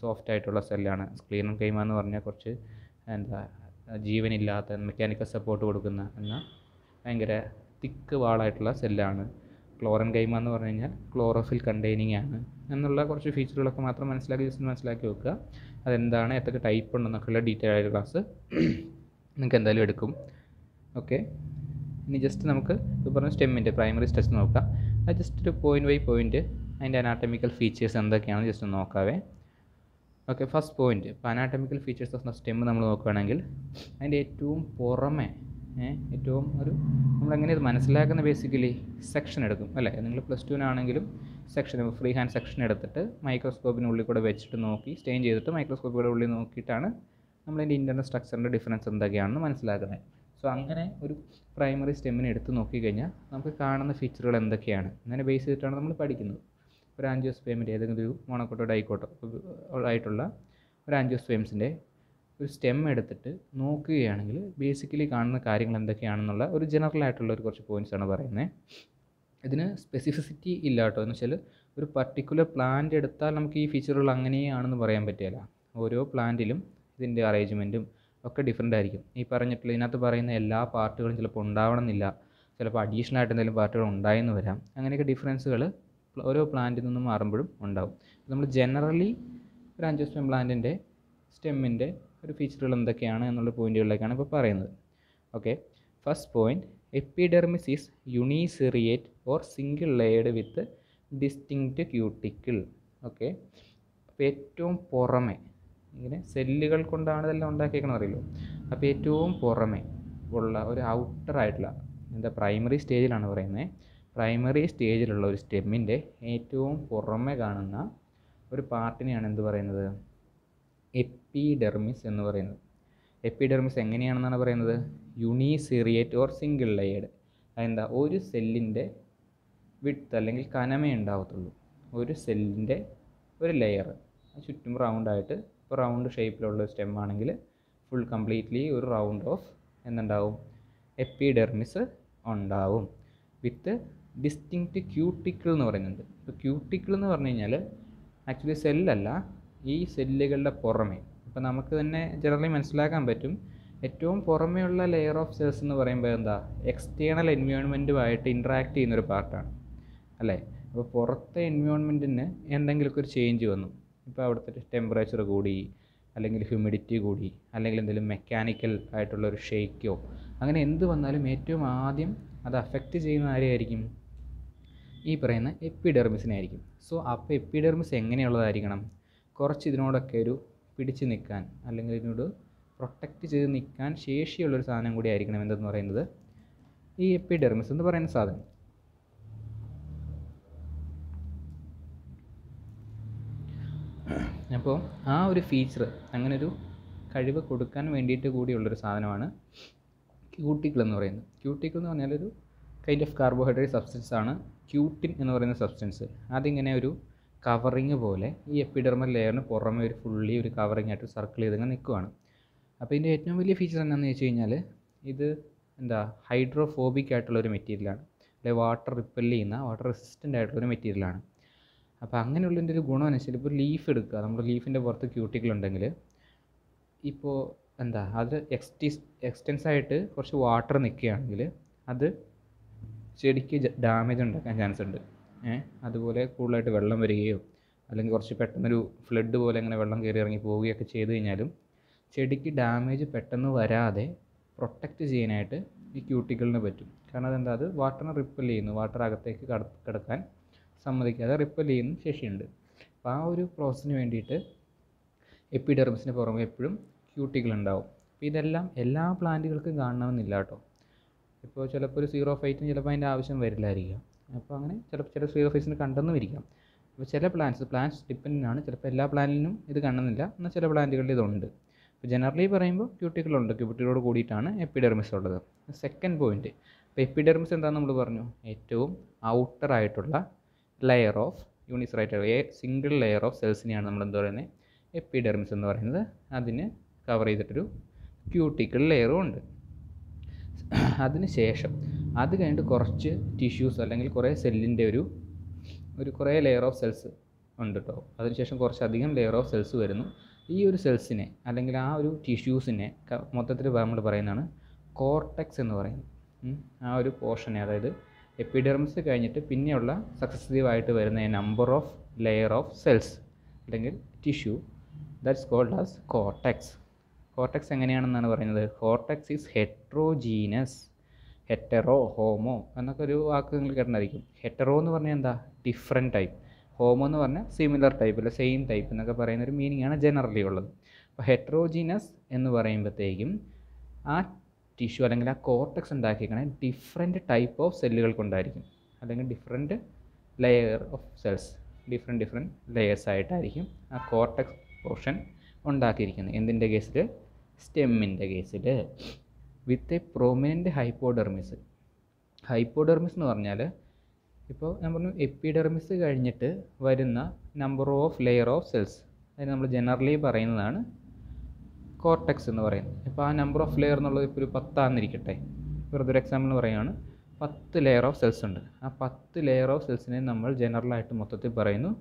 സോഫ്റ്റ് ആയിട്ടുള്ള സെല്ലാണ്. സ്ക്ലീറൻകൈമ എന്ന് പറഞ്ഞാൽ കുറച്ച് ജീവനില്ലാത്ത മെക്കാനിക്കൽ സപ്പോർട്ട് കൊടുക്കുന്ന എന്നാൽ ഭയങ്കര തിക്ക് വാളായിട്ടുള്ള സെല്ലാണ്. ക്ലോറൻകൈമ എന്ന് പറഞ്ഞു കഴിഞ്ഞാൽ ക്ലോറോഫിൽ കണ്ടെയ്നിങ് ആണ് എന്നുള്ള കുറച്ച് ഫീച്ചറുകളൊക്കെ മാത്രം മനസ്സിലാക്കി വെക്കുക. അതെന്താണ്, എത്ര ടൈപ്പ് ഉണ്ടെന്നൊക്കെയുള്ള ഡീറ്റെയിൽ ആയിട്ട് ക്ലാസ് നിങ്ങൾക്ക് എന്തായാലും എടുക്കും. ഓക്കെ, ഇനി ജസ്റ്റ് നമുക്ക് ഇത് പറഞ്ഞ സ്റ്റെമ്മിൻ്റെ പ്രൈമറി സ്ട്രക്ചർ നോക്കാം. അത് ജസ്റ്റ് ഒരു പോയിൻറ്റ് ബൈ പോയിൻറ്റ് അതിൻ്റെ അനാട്ടമിക്കൽ ഫീച്ചേഴ്സ് എന്തൊക്കെയാണെന്ന് ജസ്റ്റ് നോക്കാവേ. ഓക്കെ, ഫസ്റ്റ് പോയിൻറ്റ്, ഇപ്പോൾ അനാട്ടമിക്കൽ ഫീച്ചേഴ്സ് ഓഫ് സ്റ്റെം നമ്മൾ നോക്കുകയാണെങ്കിൽ അതിൻ്റെ ഏറ്റവും പുറമെ ഏറ്റവും നമ്മളെങ്ങനെ ഇത് മനസ്സിലാക്കുന്ന ബേസിക്കലി സെക്ഷൻ എടുക്കും അല്ലേ. നിങ്ങൾ പ്ലസ് ടുവിനാണെങ്കിലും സെക്ഷൻ ഫ്രീ ഹാൻഡ് സെക്ഷൻ എടുത്തിട്ട് മൈക്രോസ്കോപ്പിനുള്ളിൽ കൂടെ വെച്ചിട്ട് നോക്കി സ്റ്റെയിൻ ചെയ്തിട്ട് മൈക്രോസ്കോപ്പിയുടെ ഉള്ളിൽ നോക്കിയിട്ടാണ് നമ്മളതിൻ്റെ ഇൻ്റർണൽ സ്ട്രക്ചറിൻ്റെ ഡിഫറൻസ് എന്തൊക്കെയാണെന്ന് മനസ്സിലാക്കുന്നത്. സോ അങ്ങനെ ഒരു പ്രൈമറി സ്റ്റെമ്മിനെ എടുത്ത് നോക്കിക്കഴിഞ്ഞാൽ നമുക്ക് കാണുന്ന ഫീച്ചറുകൾ എന്തൊക്കെയാണ് അങ്ങനെ ബേസ് ചെയ്തിട്ടാണ് നമ്മൾ പഠിക്കുന്നത്. ഒരു ആൻജിയോസ്പേമിൻ്റെ ഏതെങ്കിലും ഒരു മോണോക്കോട്ടോ ഡൈക്കോട്ടോ ആയിട്ടുള്ള ഒരു ആൻജിയോസ്പേംസിൻ്റെ ഒരു സ്റ്റെം എടുത്തിട്ട് നോക്കുകയാണെങ്കിൽ ബേസിക്കലി കാണുന്ന കാര്യങ്ങൾ എന്തൊക്കെയാണെന്നുള്ള ഒരു ജനറൽ ആയിട്ടുള്ള ഒരു കുറച്ച് പോയിൻറ്റ്സാണ് പറയുന്നത്. ഇതിന് സ്പെസിഫിസിറ്റി ഇല്ല കേട്ടോ. എന്ന് വെച്ചാൽ ഒരു പർട്ടിക്കുലർ പ്ലാന്റ് എടുത്താൽ നമുക്ക് ഈ ഫീച്ചറുകൾ അങ്ങനെയാണെന്ന് പറയാൻ പറ്റില്ല. ഓരോ പ്ലാന്റിലും ഇതിൻ്റെ അറേഞ്ച്മെൻറ്റും ഒക്കെ ഡിഫറെൻ്റ് ആയിരിക്കും. ഈ പറഞ്ഞിട്ടുള്ള ഇതിനകത്ത് പറയുന്ന എല്ലാ പാർട്ടുകളും ചിലപ്പോൾ ഉണ്ടാവണമെന്നില്ല, ചിലപ്പോൾ അഡീഷണൽ ആയിട്ട് എന്തെങ്കിലും പാർട്ടുകൾ ഉണ്ടായെന്ന് വരാം. അങ്ങനെയൊക്കെ ഡിഫറൻസുകൾ ഓരോ പ്ലാന്റിൽ നിന്നും മാറുമ്പോഴും ഉണ്ടാവും. നമ്മൾ ജനറലി ഒരു ആൻജിയോസ്പേം പ്ലാന്റിൻ്റെ സ്റ്റെമ്മിൻ്റെ ഒരു ഫീച്ചറുകൾ എന്തൊക്കെയാണ് എന്നുള്ള പോയിൻറ്റുകളിലേക്കാണ് ഇപ്പോൾ പറയുന്നത്. Okay, first point, epidermis is uniseriate or single layered with distinct cuticle. Okay, അപ്പോൾ ഏറ്റവും പുറമെ ഇങ്ങനെ സെല്ലുകൾ കൊണ്ടാണ് ഇതെല്ലാം ഉണ്ടാക്കിയേക്കണമെന്ന് അറിയില്ലോ. അപ്പോൾ ഏറ്റവും പുറമെ ഉള്ള ഒരു ഔട്ടറായിട്ടുള്ള പ്രൈമറി സ്റ്റേജിലാണ് പറയുന്നത്. പ്രൈമറി സ്റ്റേജിലുള്ള ഒരു സ്റ്റെമ്മിൻ്റെ ഏറ്റവും പുറമെ കാണുന്ന ഒരു പാർട്ടിനെയാണ് എന്ത് പറയുന്നത്, എപ്പിഡെർമിസ് എന്ന് പറയുന്നത്. എപ്പിഡെർമിസ് എങ്ങനെയാണെന്നാണ് പറയുന്നത്, യൂണിസെറിയേറ്റ് ഓർ സിംഗിൾ ലെയർഡ്. അതെന്താ, ഒരു സെല്ലിൻ്റെ വിഡ്ത്ത് അല്ലെങ്കിൽ കനമേ ഉണ്ടാവത്തുള്ളൂ. ഒരു സെല്ലിൻ്റെ ഒരു ലെയർ ചുറ്റും റൗണ്ടായിട്ട്, ഇപ്പോൾ റൗണ്ട് ഷേപ്പിലുള്ള സ്റ്റെം ആണെങ്കിൽ ഫുൾ കംപ്ലീറ്റ്ലി ഒരു റൗണ്ട് ഓഫ് എന്തുണ്ടാവും, എപ്പിഡെർമിസ് ഉണ്ടാവും വിത്ത് ഡിസ്റ്റിങ്ക്റ്റ് ക്യൂട്ടിക്കിൾ എന്ന് പറയുന്നുണ്ട്. ഇപ്പോൾ ക്യൂട്ടിക്കിൾ എന്ന് പറഞ്ഞു കഴിഞ്ഞാൽ ആക്ച്വലി സെല്ലല്ല, ഈ സെല്ലുകളുടെ പുറമെ. ഇപ്പോൾ നമുക്ക് തന്നെ ജനറലി മനസ്സിലാക്കാൻ പറ്റും, ഏറ്റവും പുറമെയുള്ള ലെയർ ഓഫ് സെൽസ് എന്ന് പറയുമ്പോൾ എന്താ, എക്സ്റ്റേണൽ എൻവയോൺമെൻറ്റുമായിട്ട് ഇൻട്രാക്ട് ചെയ്യുന്നൊരു പാർട്ടാണ് അല്ലേ. അപ്പോൾ പുറത്തെ എൻവയോൺമെൻറ്റിന് എന്തെങ്കിലുമൊക്കെ ഒരു ചേഞ്ച് വന്നു, ഇപ്പോൾ അവിടുത്തെ ടെമ്പറേച്ചർ കൂടി, അല്ലെങ്കിൽ ഹ്യൂമിഡിറ്റി കൂടി, അല്ലെങ്കിൽ എന്തെങ്കിലും മെക്കാനിക്കൽ ആയിട്ടുള്ളൊരു ഷേക്കോ, അങ്ങനെ എന്ത് വന്നാലും ഏറ്റവും ആദ്യം അത് അഫക്റ്റ് ചെയ്യുന്ന ആരെയായിരിക്കും, ഈ പറയുന്ന എപ്പിഡെർമിസിനായിരിക്കും. സോ അപ്പോൾ എപ്പിഡെർമിസ് എങ്ങനെയുള്ളതായിരിക്കണം, കുറച്ച് ഇതിനോടൊക്കെ ഒരു പിടിച്ച് നിൽക്കാൻ അല്ലെങ്കിൽ ഇതിനോട് പ്രൊട്ടക്റ്റ് ചെയ്ത് നിൽക്കാൻ ശേഷിയുള്ളൊരു സാധനം കൂടി ആയിരിക്കണം എന്തെന്ന് പറയുന്നത് ഈ എപ്പിഡെർമിസ് എന്ന് പറയുന്ന സാധനം. അപ്പോൾ ആ ഒരു ഫീച്ചർ, അങ്ങനൊരു കഴിവ് കൊടുക്കാൻ വേണ്ടിയിട്ട് കൂടിയുള്ളൊരു സാധനമാണ് ക്യൂട്ടിക്കിൾ എന്ന് പറയുന്നത്. ക്യൂട്ടിക്കിൾ എന്ന് പറഞ്ഞാൽ ഒരു കൈൻഡ് ഓഫ് കാർബോഹൈഡ്രേറ്റ് സബ്സ്റ്റൻസ് ആണ് ക്യൂട്ടിൻ എന്ന് പറയുന്ന സബ്സ്റ്റൻസ്. അതിങ്ങനെ ഒരു കവറിങ് പോലെ ഈ എപ്പിഡെർമൽ ലെയറിന് പുറമെ ഒരു ഫുള്ളി ഒരു കവറിങ് ആയിട്ട് സർക്കിൾ ചെയ്തിങ്ങനെ നിൽക്കുവാണ്. അപ്പോൾ ഇതിൻ്റെ ഏറ്റവും വലിയ ഫീച്ചർ എന്താണെന്ന് വെച്ച് കഴിഞ്ഞാൽ ഇത് ഹൈഡ്രോഫോബിക് ആയിട്ടുള്ളൊരു മെറ്റീരിയലാണ്, അല്ലെങ്കിൽ വാട്ടർ റിപ്പൽ ചെയ്യുന്ന, വാട്ടർ റെസിസ്റ്റൻ്റ് ആയിട്ടുള്ളൊരു മെറ്റീരിയലാണ്. അപ്പോൾ അങ്ങനെയുള്ളതിൻ്റെ ഒരു ഗുണം എന്ന് വെച്ചാൽ, ഇപ്പോൾ ലീഫ് എടുക്കുക, നമ്മുടെ ലീഫിൻ്റെ പുറത്ത് ക്യൂട്ടിക്കിൾ ഉണ്ടെങ്കിൽ ഇപ്പോൾ അത് എക്സ്റ്റെൻസായിട്ട് കുറച്ച് വാട്ടർ നിൽക്കുകയാണെങ്കിൽ അത് ചെടിക്ക് ഡാമേജ് ഉണ്ടാക്കാൻ ചാൻസ് ഉണ്ട്. അതുപോലെ കൂടുതലായിട്ട് വെള്ളം വരികയോ അല്ലെങ്കിൽ കുറച്ച് പെട്ടെന്നൊരു ഫ്ലഡ് പോലെ അങ്ങനെ വെള്ളം കയറി ഇറങ്ങി പോവുകയൊക്കെ ചെയ്ത് കഴിഞ്ഞാലും ചെടിക്ക് ഡാമേജ് പെട്ടെന്ന് വരാതെ പ്രൊട്ടക്റ്റ് ചെയ്യാനായിട്ട് ഈ ക്യൂട്ടിക്കിളിന് പറ്റും. കാരണം അത് വാട്ടറിനെ റിപ്പൽ ചെയ്യുന്നു, വാട്ടർ അകത്തേക്ക് കിടക്കാൻ സമ്മതിക്കാതെ റിപ്പൽ ചെയ്യുന്ന ശേഷിയുണ്ട്. അപ്പോൾ ആ ഒരു പ്രോസസ്സിന് വേണ്ടിയിട്ട് എപ്പിഡെർമിസിന് പുറമെ എപ്പോഴും ക്യൂട്ടിക്കിൾ ഉണ്ടാവും. അപ്പോൾ ഇതെല്ലാം എല്ലാ പ്ലാന്റുകൾക്കും കാണണമെന്നില്ല കേട്ടോ. ഇപ്പോൾ ചിലപ്പോൾ ഒരു സീറോഫൈറ്റിന് ചിലപ്പോൾ അതിൻ്റെ ആവശ്യം വരില്ലായിരിക്കാം. അപ്പോൾ അങ്ങനെ ചില സീറോഫൈറ്റ്സിന് കണ്ടെന്നും ഇരിക്കാം. അപ്പോൾ ചില പ്ലാന്റ്സ് ഡിപ്പെൻഡൻ്റ് ആണ്, ചിലപ്പോൾ എല്ലാ പ്ലാന്റിനും ഇത് കാണുന്നില്ല, എന്നാൽ ചില പ്ലാന്റുകളിൽ ഇതുണ്ട്. അപ്പോൾ ജനറലി പറയുമ്പോൾ ക്യൂട്ടിക്കിളുണ്ട്, ക്യൂട്ടിക്കിളോട് കൂടിയിട്ടാണ് എപ്പിഡെർമിസ് ഉള്ളത്. സെക്കൻഡ് പോയിൻറ്റ്, ഇപ്പോൾ എപ്പിഡെർമിസ് എന്താണെന്ന് നമ്മൾ പറഞ്ഞു, ഏറ്റവും ഔട്ടറായിട്ടുള്ള layer of single layer of സെൽസിനെയാണ് നമ്മൾ എന്താ പറയുന്നത്, എപ്പിഡെർമിസ് എന്ന് പറയുന്നത്. അതിന് കവർ ചെയ്തിട്ടൊരു ക്യൂട്ടിക്കിൾ ലെയറും ഉണ്ട്. അതിന് ശേഷം അത് കഴിഞ്ഞിട്ട് കുറച്ച് ടിഷ്യൂസ് അല്ലെങ്കിൽ കുറേ സെല്ലിൻ്റെ ഒരു കുറേ ലെയർ ഓഫ് സെൽസ് ഉണ്ട് കേട്ടോ. അതിനുശേഷം കുറച്ചധികം ലെയർ ഓഫ് സെൽസ് വരുന്നു. ഈ ഒരു സെൽസിനെ അല്ലെങ്കിൽ ആ ഒരു ടിഷ്യൂസിനെ മൊത്തത്തിൽ നമ്മൾ പറയുന്നതാണ് കോർട്ടെക്സ് എന്ന് പറയുന്നത്. ആ ഒരു പോർഷനെ, അതായത് എപ്പിഡെർമിസ് കഴിഞ്ഞിട്ട് പിന്നെയുള്ള സക്സസീവായിട്ട് വരുന്ന number of layer of cells അല്ലെങ്കിൽ tissue, that's called as cortex. Cortex എങ്ങനെയാണെന്നാണ് പറയുന്നത്? Cortex is heterogeneous. Hetero, homo എന്നൊക്കെ ഒരു വാക്ക് നിങ്ങൾ കേട്ടിട്ടുണ്ടായിരിക്കും. ഹെറ്ററോ എന്ന് പറഞ്ഞാൽ എന്താ? Different type. ഹോമോ എന്ന് പറഞ്ഞാൽ സിമിലർ ടൈപ്പ് അല്ല സെയിം ടൈപ്പ് എന്നൊക്കെ പറയുന്ന ഒരു മീനിങ് ആണ് ജനറലി ഉള്ളത്. അപ്പോൾ ഹെട്രോജീനസ് എന്ന് പറയുമ്പോഴത്തേക്കും ആ ടിഷ്യൂ അല്ലെങ്കിൽ ആ കോർട്ടെക്സ് ഉണ്ടാക്കിയേക്കണേ ഡിഫറെൻറ്റ് ടൈപ്പ് ഓഫ് സെല്ലുകൾ കൊണ്ടായിരിക്കും, അല്ലെങ്കിൽ different layer of cells, different layers ആയിട്ടായിരിക്കും ആ കോർട്ടെക്സ് പോർഷൻ ഉണ്ടാക്കിയിരിക്കുന്നത്. എന്തിൻ്റെ കേസിൽ? സ്റ്റെമ്മിൻ്റെ കേസിൽ. With a prominent hypodermis. Hypodermis എന്ന് പറഞ്ഞാൽ ഇപ്പോൾ ഞാൻ പറഞ്ഞു എപ്പിഡെർമിസ് കഴിഞ്ഞിട്ട് വരുന്ന number of layer of cells, അതിന് നമ്മൾ ജനറലി പറയുന്നതാണ് കോർട്ടെക്സ് എന്ന് പറയുന്നത്. ഇപ്പോൾ ആ നമ്പർ ഓഫ് ലെയർ എന്നുള്ളത് ഇപ്പോൾ ഒരു 10 ആണെന്നിരിക്കട്ടെ, വെറുതെ ഒരു എക്സാമ്പിൾ പറയുകയാണ്. 10 ലെയർ ഓഫ് സെൽസ് ഉണ്ട്. ആ 10 ലെയർ ഓഫ് സെൽസിനെ നമ്മൾ ജനറലായിട്ട് മൊത്തത്തിൽ പറയുന്നു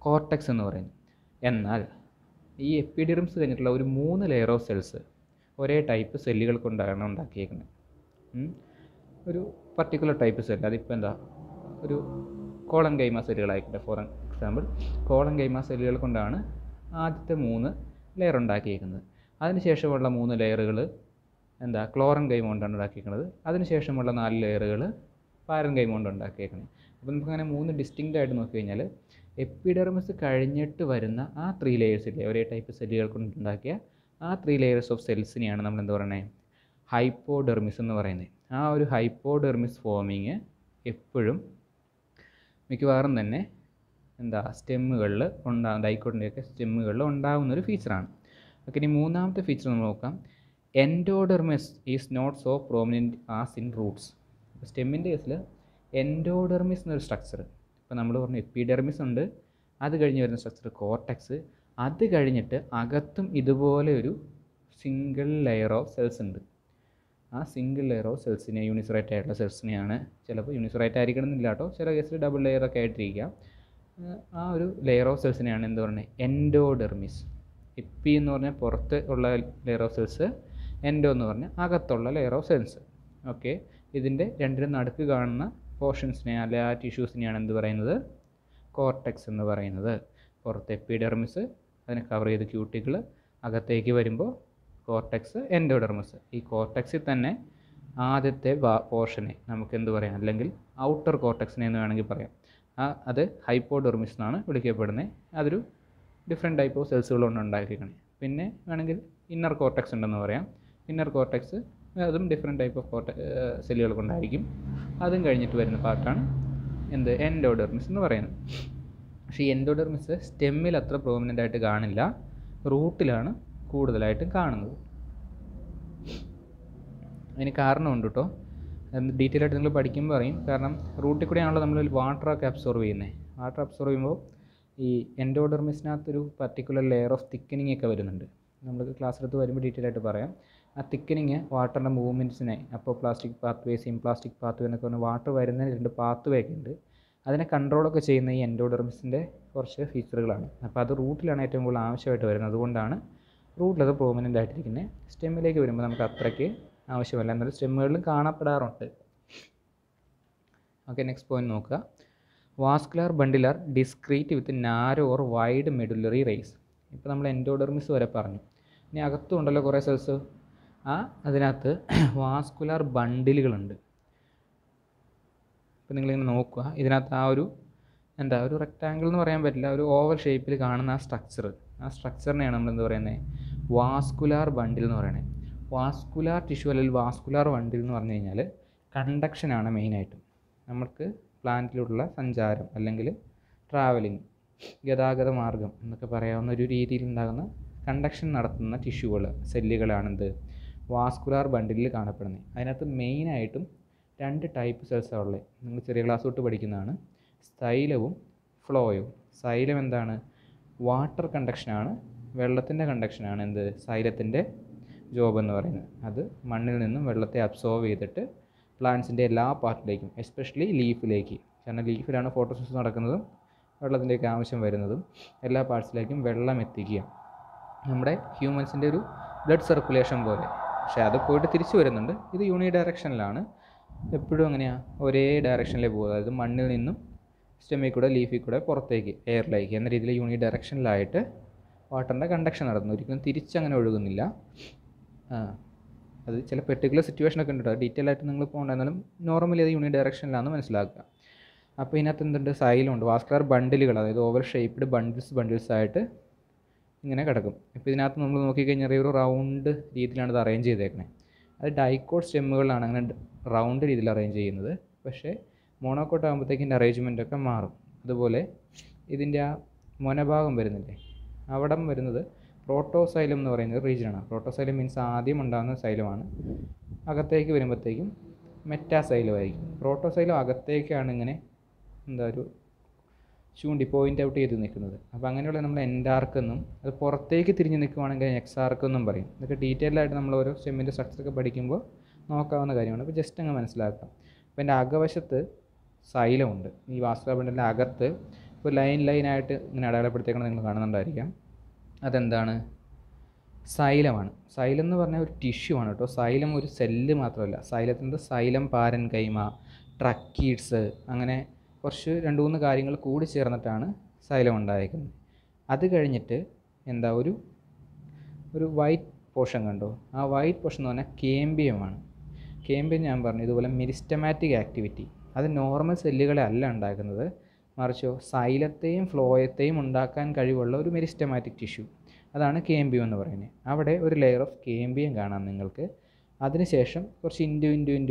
കോർട്ടെക്സ് എന്ന് പറയുന്നു. എന്നാൽ ഈ എപ്പിഡെർമിസ് കഴിഞ്ഞിട്ടുള്ള ഒരു 3 ലെയർ ഓഫ് സെൽസ് ഒരേ ടൈപ്പ് സെല്ലുകൾ കൊണ്ടാണ് ഉണ്ടാക്കിയേക്കുന്നത്. ഒരു പർട്ടിക്കുലർ ടൈപ്പ് സെല്ല്, അതിപ്പോൾ എന്താ, ഒരു കോളൻകൈമ സെല്ലുകളായിക്കോട്ടെ. ഫോർ എക്സാമ്പിൾ കോളൻകൈമ സെല്ലുകൾ കൊണ്ടാണ് ആദ്യത്തെ 3 ലെയർ ഉണ്ടാക്കിയേക്കുന്നത്. അതിനുശേഷമുള്ള 3 ലെയറുകൾ എന്താ, ക്ലോറൻകൈമ കൊണ്ടാണ് ഉണ്ടാക്കിയിരിക്കുന്നത്. അതിനുശേഷമുള്ള 4 ലെയറുകൾ പാരൻകൈമ കൊണ്ട് ഉണ്ടാക്കിയേക്കുന്നത്. അപ്പോൾ നമുക്കങ്ങനെ 3 ഡിസ്റ്റിങ്ക്റ്റ് ആയിട്ട് നോക്കിക്കഴിഞ്ഞാൽ എപ്പിഡെർമിസ് കഴിഞ്ഞിട്ട് വരുന്ന ആ 3 ലെയേഴ്സില്ലേ, ഒരേ ടൈപ്പ് സെല്ലുകൾ കൊണ്ടുണ്ടാക്കിയ ആ 3 ലെയേഴ്സ് ഓഫ് സെൽസിനെയാണ് നമ്മൾ എന്താ പറയുന്നത്? ഹൈപ്പോഡെർമിസ് എന്ന് പറയുന്നത്. ആ ഒരു ഹൈപ്പോഡെർമിസ് ഫോമിങ് എപ്പോഴും മിക്കവാറും തന്നെ എന്താ സ്റ്റെമ്മുകളിൽ ഡൈക്കോട്ടിൻ്റെയൊക്കെ സ്റ്റെമ്മുകളിൽ ഉണ്ടാകുന്നൊരു ഫീച്ചറാണ്. ഓക്കെ, ഇനി മൂന്നാമത്തെ ഫീച്ചർ നമ്മൾ നോക്കാം. Endodermis is not so prominent as in roots. ഇപ്പോൾ സ്റ്റെമ്മിൻ്റെ കേസിൽ എൻഡോഡെർമിസ് എന്നൊരു സ്ട്രക്ചർ, ഇപ്പോൾ നമ്മൾ പറഞ്ഞു എപ്പിഡെർമിസ് ഉണ്ട്, അത് കഴിഞ്ഞ് വരുന്ന സ്ട്രക്ചർ കോർട്ടെക്സ്, അത് കഴിഞ്ഞിട്ട് അകത്തും ഇതുപോലെ ഒരു സിംഗിൾ ലെയർ ഓഫ് സെൽസ് ഉണ്ട്. ആ സിംഗിൾ ലെയർ ഓഫ് സെൽസിനെ, യൂണിസെറേറ്റ് ആയിട്ടുള്ള സെൽസിനെയാണ്, ചിലപ്പോൾ യൂണിസെറേറ്റ് ആയിരിക്കണമെന്നില്ല കേട്ടോ, ചില കേസിൽ ഡബിൾ ലെയറൊക്കെ ആയിട്ടിരിക്കാം. ആ ഒരു ലെയർ ഓഫ് സെൽസിനെയാണ് എന്ത് പറയുന്നത്? എൻഡോഡെർമിസ്. എപ്പി എന്ന് പറഞ്ഞാൽ പുറത്ത് ഉള്ള ലെയർ ഓഫ് സെൽസ്, എൻഡോ എന്ന് പറഞ്ഞാൽ അകത്തുള്ള ലെയർ ഓഫ് സെൽസ്. ഓക്കെ, ഇതിൻ്റെ രണ്ടിനും നടുക്ക് കാണുന്ന പോർഷൻസിനെ അല്ലെ ആ ടിഷ്യൂസിനെയാണ് എന്ത് പറയുന്നത്? കോർട്ടെക്സ് എന്ന് പറയുന്നത്. പുറത്ത് എപ്പിഡെർമിസ്, അതിനെ കവർ ചെയ്ത് ക്യൂട്ടിക്കിൾ, അകത്തേക്ക് വരുമ്പോൾ കോർട്ടെക്സ്, എൻഡോഡെർമിസ്. ഈ കോർട്ടെക്സിൽ തന്നെ ആദ്യത്തെ പോർഷനെ നമുക്ക് എന്ത് പറയാം? അല്ലെങ്കിൽ ഔട്ടർ കോർട്ടെക്സിനെ എന്ന് വേണമെങ്കിൽ പറയാം. അത് ഹൈപ്പോഡെർമിസ് എന്നാണ് വിളിക്കപ്പെടുന്നത്. അതൊരു ഡിഫറെൻറ്റ് ടൈപ്പ് ഓഫ് സെൽസുകൾ കൊണ്ട് ഉണ്ടാക്കിയിരിക്കണേ. പിന്നെ വേണമെങ്കിൽ ഇന്നർ കോർട്ടെക്സ് ഉണ്ടെന്ന് പറയാം. ഇന്നർ കോർട്ടെക്സ് അതും ഡിഫറെൻറ്റ് ടൈപ്പ് ഓഫ് സെല്ലുകൾ കൊണ്ടായിരിക്കും. അതും കഴിഞ്ഞിട്ട് വരുന്ന പാർട്ടാണ് എന്ത്? എൻഡോഡെർമിസ് എന്ന് പറയുന്നത്. പക്ഷേ ഈ എൻഡോഡെർമിസ് സ്റ്റെമ്മിൽ അത്ര പ്രോമിനൻ്റ് ആയിട്ട് കാണില്ല, റൂട്ടിലാണ് കൂടുതലായിട്ടും കാണുന്നത്. അതിന് കാരണമുണ്ട് കേട്ടോ, ഡീറ്റെയിൽ ആയിട്ട് നിങ്ങൾ പഠിക്കുമ്പോൾ അറിയും. കാരണം റൂട്ടിൽ കൂടെയാണല്ലോ നമ്മൾ വാട്ടറൊക്കെ അബ്സോർവ് ചെയ്യുന്നത്. വാട്ടർ അബ്സോർവ് ചെയ്യുമ്പോൾ ഈ എൻഡോഡെർമിസിനകത്തൊരു പർട്ടിക്കുലർ ലെയർ ഓഫ് തിക്കനിങ് ഒക്കെ വരുന്നുണ്ട്. നമ്മൾ ക്ലാസ് എടുത്ത് വരുമ്പോൾ ഡീറ്റെയിൽ ആയിട്ട് പറയാം. ആ തിക്കനിങ് വാട്ടറിൻ്റെ മൂവ്മെൻറ്റ്സിനെ, അപ്പോൾ plastic pathway, symplastic pathway എന്നൊക്കെ പറഞ്ഞാൽ വാട്ടർ വരുന്നതിന് 2 പാത്ത് വേ ഒക്കെ ഉണ്ട്. അതിനെ കൺട്രോളൊക്കെ ചെയ്യുന്ന ഈ എൻഡോഡെർമിസിൻ്റെ കുറച്ച് ഫീച്ചറുകളാണ്. അപ്പോൾ അത് റൂട്ടിലാണ് ഏറ്റവും കൂടുതൽ ആവശ്യമായിട്ട് വരുന്നത്. അതുകൊണ്ടാണ് റൂട്ടിലത് പ്രോമിനൻ്റ് ആയിട്ടിരിക്കുന്നത്. സ്റ്റെമ്മിലേക്ക് വരുമ്പോൾ നമുക്ക് അത്രയ്ക്ക് ആവശ്യമല്ല, എന്നാലും സ്റ്റെമ്മുകളിലും കാണപ്പെടാറുണ്ട്. ഓക്കെ, നെക്സ്റ്റ് പോയിന്റ് നോക്കുക. Vascular bundle are discrete with narrow or wide medullary rays. ഇപ്പോൾ നമ്മൾ എൻഡോഡെർമിസ് വരെ പറഞ്ഞു. ഇനി അകത്തും ഉണ്ടല്ലോ കുറേ സെൽസ്. അതിനകത്ത് വാസ്കുലർ ബണ്ടിലുകളുണ്ട്. ഇപ്പോൾ നിങ്ങളിങ്ങനെ നോക്കുക, ഇതിനകത്ത് ആ ഒരു ഒരു റെക്റ്റാങ്കിൾ എന്ന് പറയാൻ പറ്റില്ല, ഒരു ഓവൽ ഷേപ്പിൽ കാണുന്ന ആ സ്ട്രക്ചറിനെയാണ് നമ്മൾ എന്ത് പറയുന്നത്? വാസ്കുലാർ ബണ്ടിൽ എന്ന് പറയുന്നത്. വാസ്കുലാർ ടിഷ്യൂ അല്ലെങ്കിൽ വാസ്കുലാർ ബണ്ടിൽ എന്ന് പറഞ്ഞു കഴിഞ്ഞാൽ കണ്ടക്ഷനാണ് മെയിനായിട്ടും. നമുക്ക് പ്ലാന്റിലുള്ള സഞ്ചാരം അല്ലെങ്കിൽ ട്രാവലിംഗ്, ഗതാഗത മാർഗം എന്നൊക്കെ പറയാവുന്ന ഒരു രീതിയിൽ ഉണ്ടാകുന്ന കണ്ടക്ഷൻ നടത്തുന്ന ടിഷ്യൂകൾ, സെല്ലുകളാണെന്ത്? വാസ്കുലാർ ബണ്ടിലിൽ കാണപ്പെടുന്നത്. അതിനകത്ത് മെയിനായിട്ടും 2 ടൈപ്പ് സെൽസാണ് ഉള്ളത്. നിങ്ങൾ ചെറിയ ക്ലാസ് തൊട്ട് പഠിക്കുന്നതാണ്. സൈലവും ഫ്ലോയും. സൈലം എന്താണ്? വാട്ടർ കണ്ടക്ഷനാണ്, വെള്ളത്തിൻ്റെ കണ്ടക്ഷനാണ് എന്ത്? സൈലത്തിൻ്റെ ജോബ് എന്ന് പറയുന്നത്. അത് മണ്ണിൽ നിന്നും വെള്ളത്തെ അബ്സോർവ് ചെയ്തിട്ട് പ്ലാന്റ്സിൻ്റെ എല്ലാ പാർട്ടിലേക്കും, എസ്പെഷ്യലി ലീഫിലേക്ക്, കാരണം ലീഫിലാണ് ഫോട്ടോസിന്തസിസ് നടക്കുന്നതും വെള്ളത്തിൻ്റെയൊക്കെ ആവശ്യം വരുന്നതും, എല്ലാ പാർട്സിലേക്കും വെള്ളം എത്തിക്കുക. നമ്മുടെ ഹ്യൂമൻസിൻ്റെ ഒരു ബ്ലഡ് സർക്കുലേഷൻ പോലെ. പക്ഷേ അത് പോയിട്ട് തിരിച്ചു വരുന്നുണ്ട്. ഇത് യൂണി ഡയറക്ഷനിലാണ്. എപ്പോഴും അങ്ങനെയാണ്, ഒരേ ഡയറക്ഷനിലേ പോകുക. അതായത് മണ്ണിൽ നിന്നും സ്റ്റെമ്മിൽ കൂടെ ലീഫിൽ കൂടെ പുറത്തേക്ക് എയറിലേക്ക് എന്ന രീതിയിൽ യൂണി ഡയറക്ഷനിലായിട്ട് വാട്ടറിൻ്റെ കണ്ടക്ഷൻ നടത്തുന്നു. ഒരിക്കലും തിരിച്ചങ്ങനെ ഒഴുകുന്നില്ല. അത് ചില പെർട്ടിക്കുലർ സിറ്റുവേഷനൊക്കെ ഉണ്ട്. ഡീറ്റെയിൽ ആയിട്ട് നിങ്ങൾ പോകണ്ടെന്നാലും നോർമലി അത് യൂണി ഡയറക്ഷനിലാണെന്ന് മനസ്സിലാക്കുക. അപ്പോൾ ഇതിനകത്ത് എന്തുണ്ട്? സൈലമുണ്ട്. വാസ്കുലർ ബണ്ടിലുകൾ, അതായത് ഓവൽ ഷേപ്പ്ഡ് ബണ്ടിൽസ് ആയിട്ട് ഇങ്ങനെ കിടക്കും. ഇപ്പോൾ ഇതിനകത്ത് നമ്മൾ നോക്കിക്കഴിഞ്ഞാൽ ഒരു റൗണ്ട് രീതിയിലാണ് ഇത് അറേഞ്ച് ചെയ്തേക്കുന്നത്. അത് ഡൈക്കോട്ട് സ്റ്റെമ്മുകളിലാണ് അങ്ങനെ റൗണ്ട് രീതിയിൽ അറേഞ്ച് ചെയ്യുന്നത്. പക്ഷേ മോണോക്കോട്ട് ആകുമ്പോഴത്തേക്കും അറേഞ്ച്മെൻറ്റൊക്കെ മാറും. അതുപോലെ ഇതിൻ്റെ ആ മൊനഭാഗം വരുന്നില്ലേ, അവിടം വരുന്നത് പ്രോട്ടോസൈലം എന്ന് പറയുന്ന റീജിയനാണ്. പ്രോട്ടോസൈലം മീൻസ് ആദ്യം ഉണ്ടാകുന്ന സൈലമാണ്. അകത്തേക്ക് വരുമ്പോഴത്തേക്കും മെറ്റാസൈലമായിരിക്കും. പ്രോട്ടോസൈലം അകത്തേക്കാണ് ഇങ്ങനെ ഒരു ചൂണ്ടി പോയിൻ്റ് ഔട്ട് ചെയ്ത് നിൽക്കുന്നത്. അപ്പോൾ അങ്ങനെയുള്ള നമ്മൾ എൻഡാർക്ക് എന്നും, അത് പുറത്തേക്ക് തിരിഞ്ഞ് നിൽക്കുവാണെങ്കിൽ എക്സാർക്ക് എന്നും പറയും. ഇതൊക്കെ ഡീറ്റെയിൽ ആയിട്ട് നമ്മൾ ഓരോ സ്റ്റെമ്മിൻ്റെ സ്ട്രക്ചറൊക്കെ പഠിക്കുമ്പോൾ നോക്കാവുന്ന കാര്യമാണ്. അപ്പോൾ ജസ്റ്റ് അങ്ങ് മനസ്സിലാക്കാം. അപ്പോൾ എൻ്റെ അകവശത്ത് സൈലമുണ്ട്. ഈ വാസ്കുലർ ബണ്ടിലിൻ്റെ അകത്ത് ഇപ്പോൾ ലൈനായിട്ട് ഇങ്ങനെ അടയാളപ്പെടുത്തിയേക്കണം, നിങ്ങൾ കാണുന്നുണ്ടായിരിക്കാം. അതെന്താണ്? സൈലമാണ്. സൈലം എന്ന് പറഞ്ഞാൽ ഒരു ടിഷ്യൂ ആണ് കേട്ടോ. സൈലം ഒരു സെല്ല് മാത്രമല്ല. സൈലത്തിൻ്റെ സൈലം പാരൻകൈമ, ട്രക്കീഡ്സ്, അങ്ങനെ കുറച്ച് 2-3 കാര്യങ്ങൾ കൂടി ചേർന്നിട്ടാണ് സൈലം ഉണ്ടായിരിക്കുന്നത്. അത് കഴിഞ്ഞിട്ട് ഒരു വൈറ്റ് പോർഷൻ കണ്ടോ? ആ വൈറ്റ് പോർഷൻ എന്ന് പറഞ്ഞാൽ കേമ്പിയമാണ്. കേമ്പിയം ഞാൻ പറഞ്ഞു ഇതുപോലെ മെരിസ്റ്റമാറ്റിക് ആക്ടിവിറ്റി. അത് നോർമൽ സെല്ലുകളെ അല്ല ഉണ്ടാക്കുന്നത്, മറിച്ചോ സൈലത്തെയും ഫ്ലോയത്തെയും ഉണ്ടാക്കാൻ കഴിവുള്ള ഒരു മെരിസ്റ്റമാറ്റിക് ടിഷ്യൂ. അതാണ് കേമ്പിയം എന്ന് പറയുന്നത്. അവിടെ ഒരു ലെയർ ഓഫ് കേമ്പിയം കാണാം നിങ്ങൾക്ക്. അതിനുശേഷം കുറച്ച് ഇൻഡു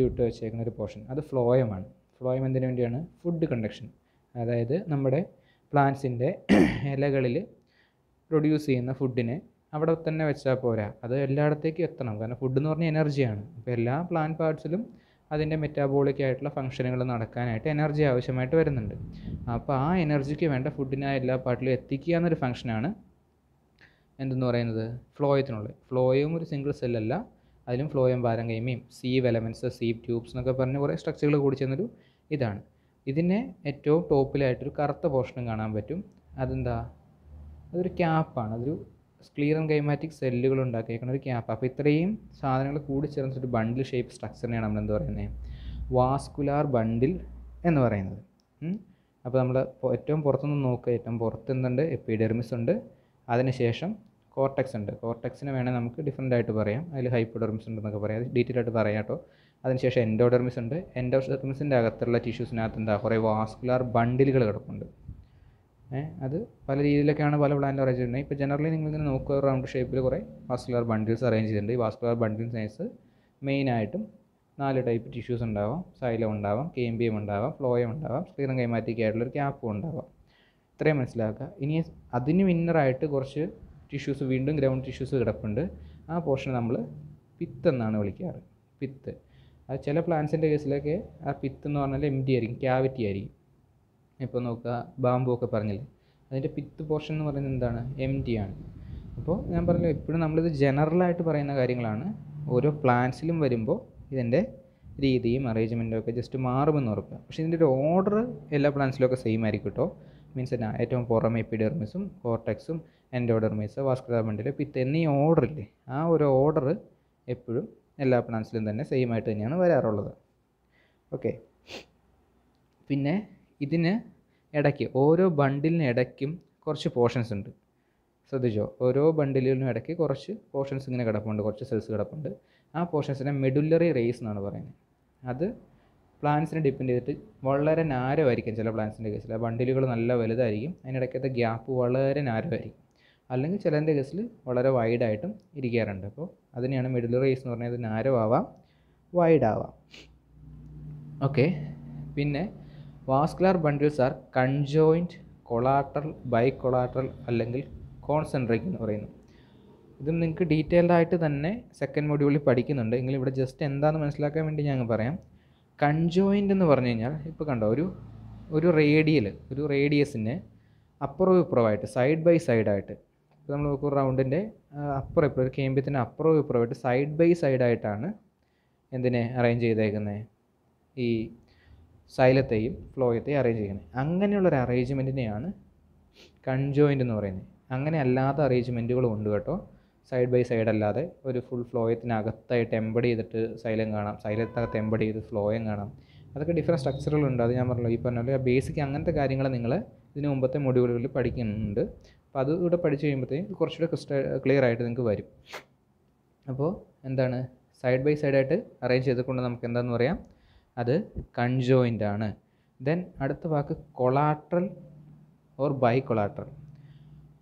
ഇട്ട് വെച്ചേക്കുന്ന ഒരു പോർഷൻ, അത് ഫ്ലോയമാണ്. ഫ്ലോയം എന്തിനു വേണ്ടിയാണ്? Food conduction. അതായത് നമ്മുടെ പ്ലാന്റ്സിൻ്റെ ഇലകളിൽ പ്രൊഡ്യൂസ് ചെയ്യുന്ന ഫുഡിനെ അവിടെ തന്നെ വെച്ചാൽ പോരാ, അത് എല്ലായിടത്തേക്കും എത്തണം. കാരണം ഫുഡ് എന്ന് പറഞ്ഞാൽ എനർജിയാണ്. അപ്പോൾ എല്ലാ പ്ലാന്റ് പാർട്സിലും അതിൻ്റെ മെറ്റാബോളിക് ആയിട്ടുള്ള ഫംഗ്ഷനുകൾ നടക്കാനായിട്ട് എനർജി ആവശ്യമായിട്ട് വരുന്നുണ്ട്. അപ്പോൾ ആ എനർജിക്ക് വേണ്ട ഫുഡിനെ എല്ലാ പാർട്ടിലും എത്തിക്കുക എന്നൊരു ഫംഗ്ഷനാണ് എന്തെന്ന് പറയുന്നത്? ഫ്ലോയത്തിനുള്ളത്. ഫ്ലോയവും ഒരു സിംഗിൾ സെല്ലല്ല, അതിലും ഫ്ലോയം പാരൻകൈമയും സീവ് എലമെൻറ്റ്സ്, സീവ് ട്യൂബ്സ് എന്നൊക്കെ പറഞ്ഞ് കുറേ സ്ട്രക്ചറുകൾ കൂടി ചെയ്യുന്നൊരു ഇതാണ്. ഇതിനെ ഏറ്റവും ടോപ്പിലായിട്ടൊരു കറുത്ത പോർഷനും കാണാൻ പറ്റും. അതെന്താ? അതൊരു ക്യാപ്പാണ്. അതൊരു സ്ക്ലീറൻ കൈമാറ്റിക് സെല്ലുകൾ ഉണ്ടാക്കിയേക്കുന്ന ഒരു ക്യാപ്പ്. അപ്പോൾ ഇത്രയും സാധനങ്ങൾ കൂടി ചേർന്നിട്ടൊരു ബണ്ടിൽ ഷേപ്പ് സ്ട്രക്ചറിനെയാണ് നമ്മൾ എന്ത് പറയുന്നത്? വാസ്കുലാർ ബണ്ടിൽ എന്ന് പറയുന്നത്. അപ്പോൾ നമ്മൾ ഏറ്റവും പുറത്തുനിന്ന് നോക്കുക. ഏറ്റവും പുറത്ത് എന്തുണ്ട്? എപ്പിഡെർമിസ് ഉണ്ട്. അതിനുശേഷം കോർട്ടെക്സ് ഉണ്ട്. കോർട്ടെക്സിനെ വേണേൽ നമുക്ക് ഡിഫറൻ്റ് ആയിട്ട് പറയാം. അതിൽ ഹൈപ്പോഡെർമിസ് ഉണ്ടെന്നൊക്കെ പറയാം. അത് ഡീറ്റെയിൽ ആയിട്ട് പറയാം കേട്ടോ. അതിനുശേഷം എൻഡോഡെർമിസ് ഉണ്ട്. എൻഡോഡെർമിസിൻ്റെ അകത്തുള്ള ടിഷ്യൂസിനകത്ത് കുറേ വാസ്കുലാർ ബണ്ടിലുകൾ കിടപ്പുണ്ട്. അത് പല രീതിയിലൊക്കെയാണ് പല പ്ലാന്റ് അറേഞ്ച് ചെയ്യുന്നത്. ഇപ്പോൾ ജനറലി നിങ്ങളിങ്ങനെ നോക്കുക, റൗണ്ട് ഷേപ്പിൽ കുറേ വാസ്കുലാർ ബണ്ടിൽസ് അറേഞ്ച് ചെയ്തിട്ടുണ്ട്. ഈ വാസ്കുലാർ ബണ്ടിൽസ് മെയിനായിട്ടും 4 ടൈപ്പ് ടിഷ്യൂസ് ഉണ്ടാവാം. സൈലം ഉണ്ടാവാം, കേമ്പിയം ഉണ്ടാവാം, ഫ്ലോയം ഉണ്ടാവാം, സ്ക്ലീറൻ കൈമാറ്റിക് ആയിട്ടുള്ളൊരു ക്യാപ്പും ഉണ്ടാവാം. ഇത്രയും മനസ്സിലാക്കുക. ഇനി അതിന് വിന്നറായിട്ട് കുറച്ച് ടിഷ്യൂസ്, വീണ്ടും ഗ്രൗണ്ട് ടിഷ്യൂസ് കിടപ്പുണ്ട്. ആ പോർഷൻ നമ്മൾ പിത്ത് എന്നാണ് വിളിക്കാറ്. പിത്ത്. അത് ചില പ്ലാന്റ്സിൻ്റെ കേസിലൊക്കെ ആ പിത്ത് എന്ന് പറഞ്ഞാൽ എം ടി ആയിരിക്കും, ക്യാവിറ്റി ആയിരിക്കും. ഇപ്പോൾ നോക്കുക, ബാമ്പു ഒക്കെ പറഞ്ഞില്ലേ, അതിൻ്റെ പിത്ത് പോർഷൻ എന്ന് പറയുന്നത് എന്താണ്? എം ടി ആണ്. അപ്പോൾ ഞാൻ പറഞ്ഞു എപ്പോഴും നമ്മളിത് ജനറലായിട്ട് പറയുന്ന കാര്യങ്ങളാണ്. ഓരോ പ്ലാന്റ്സിലും വരുമ്പോൾ ഇതിൻ്റെ രീതിയും അറേഞ്ച്മെൻറ്റും ഒക്കെ ജസ്റ്റ് മാറുമെന്ന് ഓർക്കുക. പക്ഷേ ഇതിൻ്റെ ഒരു ഓർഡർ എല്ലാ പ്ലാന്റ്സിലും ഒക്കെ സെയിം ആയിരിക്കും കേട്ടോ. മീൻസ് എന്നാ, ഏറ്റവും പുറമെ എപ്പിഡെർമിസും കോർട്ടെക്സും എൻഡോഡെർമിസ്, വാസ്കുലർ ബണ്ടിൽ, പിത്ത് എന്നീ ഓർഡറില്ലേ, ആ ഒരു ഓർഡർ എപ്പോഴും എല്ലാ പ്ലാന്റ്സിലും തന്നെ സെയിം ആയിട്ട് തന്നെയാണ് വരാറുള്ളത്. ഓക്കെ. പിന്നെ ഇതിന് ഇടയ്ക്ക് ഓരോ ബണ്ടിലിന് ഇടയ്ക്കും കുറച്ച് പോർഷൻസ് ഉണ്ട്. ശ്രദ്ധിച്ചോ? ഓരോ ബണ്ടിലിനും ഇടയ്ക്ക് കുറച്ച് പോർഷൻസ് ഇങ്ങനെ കിടപ്പുണ്ട്, കുറച്ച് സെൽസ് കിടപ്പുണ്ട്. ആ പോർഷൻസിനെ മെഡുലറി റേസ് എന്നാണ് പറയുന്നത്. അത് പ്ലാന്റ്സിനെ ഡിപ്പെൻഡ് ചെയ്തിട്ട് വളരെ നാരോ ആയിരിക്കും. ചില പ്ലാന്റ്സിൻ്റെ കേസിൽ ആ ബണ്ടിലുകൾ നല്ല വലുതായിരിക്കും, അതിനിടയ്ക്കത്തെ ഗ്യാപ്പ് വളരെ നാരോ ആയിരിക്കും. അല്ലെങ്കിൽ ചിലതിൻ്റെ കേസിൽ വളരെ വൈഡായിട്ടും ഇരിക്കാറുണ്ട്. അപ്പോൾ അതിനെയാണ് മെഡുലറി റേസ് എന്ന് പറഞ്ഞത്. നാരോ ആവാം, വൈഡ് ആവാം. ഓക്കെ. പിന്നെ vascular bundles are conjoint, collateral, bicollateral അല്ലെങ്കിൽ കോൺസെൻട്രിക് എന്ന് പറയുന്നു. ഇതും നിങ്ങൾക്ക് ഡീറ്റെയിൽഡ് ആയിട്ട് തന്നെ സെക്കൻഡ് മൊഡ്യൂളിൽ പഠിക്കുന്നുണ്ട്. എങ്കിലും ഇവിടെ ജസ്റ്റ് എന്താണെന്ന് മനസ്സിലാക്കാൻ വേണ്ടി ഞാൻ പറയാം. കൺജോയിൻ്റ് എന്ന് പറഞ്ഞു കഴിഞ്ഞാൽ ഇപ്പോൾ കണ്ടോ, ഒരു റേഡിയസിന് അപ്പുറവും ഇപ്പുറമായിട്ട്, സൈഡ് ബൈ സൈഡായിട്ട്, ഇപ്പോൾ നമ്മൾ നോക്കുക റൗണ്ടിൻ്റെ അപ്പുറം ഇപ്പുറം, ഒരു കേമ്പ്യത്തിൻ്റെ അപ്പുറവും ഇപ്പുറമായിട്ട് സൈഡ് ബൈ സൈഡായിട്ടാണ് എന്തിനെ അറേഞ്ച് ചെയ്തേക്കുന്നത്? ഈ സൈലത്തെയും ഫ്ലോയത്തെയും അറേഞ്ച് ചെയ്യുന്നത്. അങ്ങനെയുള്ളൊരു അറേഞ്ച്മെൻറ്റിനെയാണ് കൺജോയിൻ്റ് എന്ന് പറയുന്നത്. അങ്ങനെ അല്ലാത്ത അറേഞ്ച്മെൻറ്റുകളും ഉണ്ട് കേട്ടോ. സൈഡ് ബൈ സൈഡ് അല്ലാതെ ഒരു ഫുൾ ഫ്ലോയത്തിനകത്തായിട്ട് എംബഡ് ചെയ്തിട്ട് സൈലം കാണാം, സൈലത്തിനകത്ത് എംബഡ് ചെയ്ത് ഫ്ലോയം കാണാം. അതൊക്കെ ഡിഫറെൻറ്റ് സ്ട്രക്ചറുകളുണ്ട്. അത് ഞാൻ പറഞ്ഞല്ലോ, ഈ പറഞ്ഞ പോലെ ബേസിക് അങ്ങനത്തെ കാര്യങ്ങൾ നിങ്ങൾ ഇതിന് മുമ്പത്തെ മൊഡ്യൂളുകളിൽ പഠിക്കുന്നുണ്ട്. അപ്പോൾ അത് ഇവിടെ പഠിച്ച് കഴിയുമ്പോഴത്തേക്കും കുറച്ചുകൂടെ ക്ലിയർ ആയിട്ട് നിങ്ങൾക്ക് വരും. അപ്പോൾ എന്താണ്, സൈഡ് ബൈ സൈഡായിട്ട് അറേഞ്ച് ചെയ്തുകൊണ്ട് നമുക്ക് എന്താണെന്ന് പറയാം, അത് കൺജോയിൻ്റ് ആണ്. ദെൻ അടുത്ത വാക്ക് collateral or bicollateral.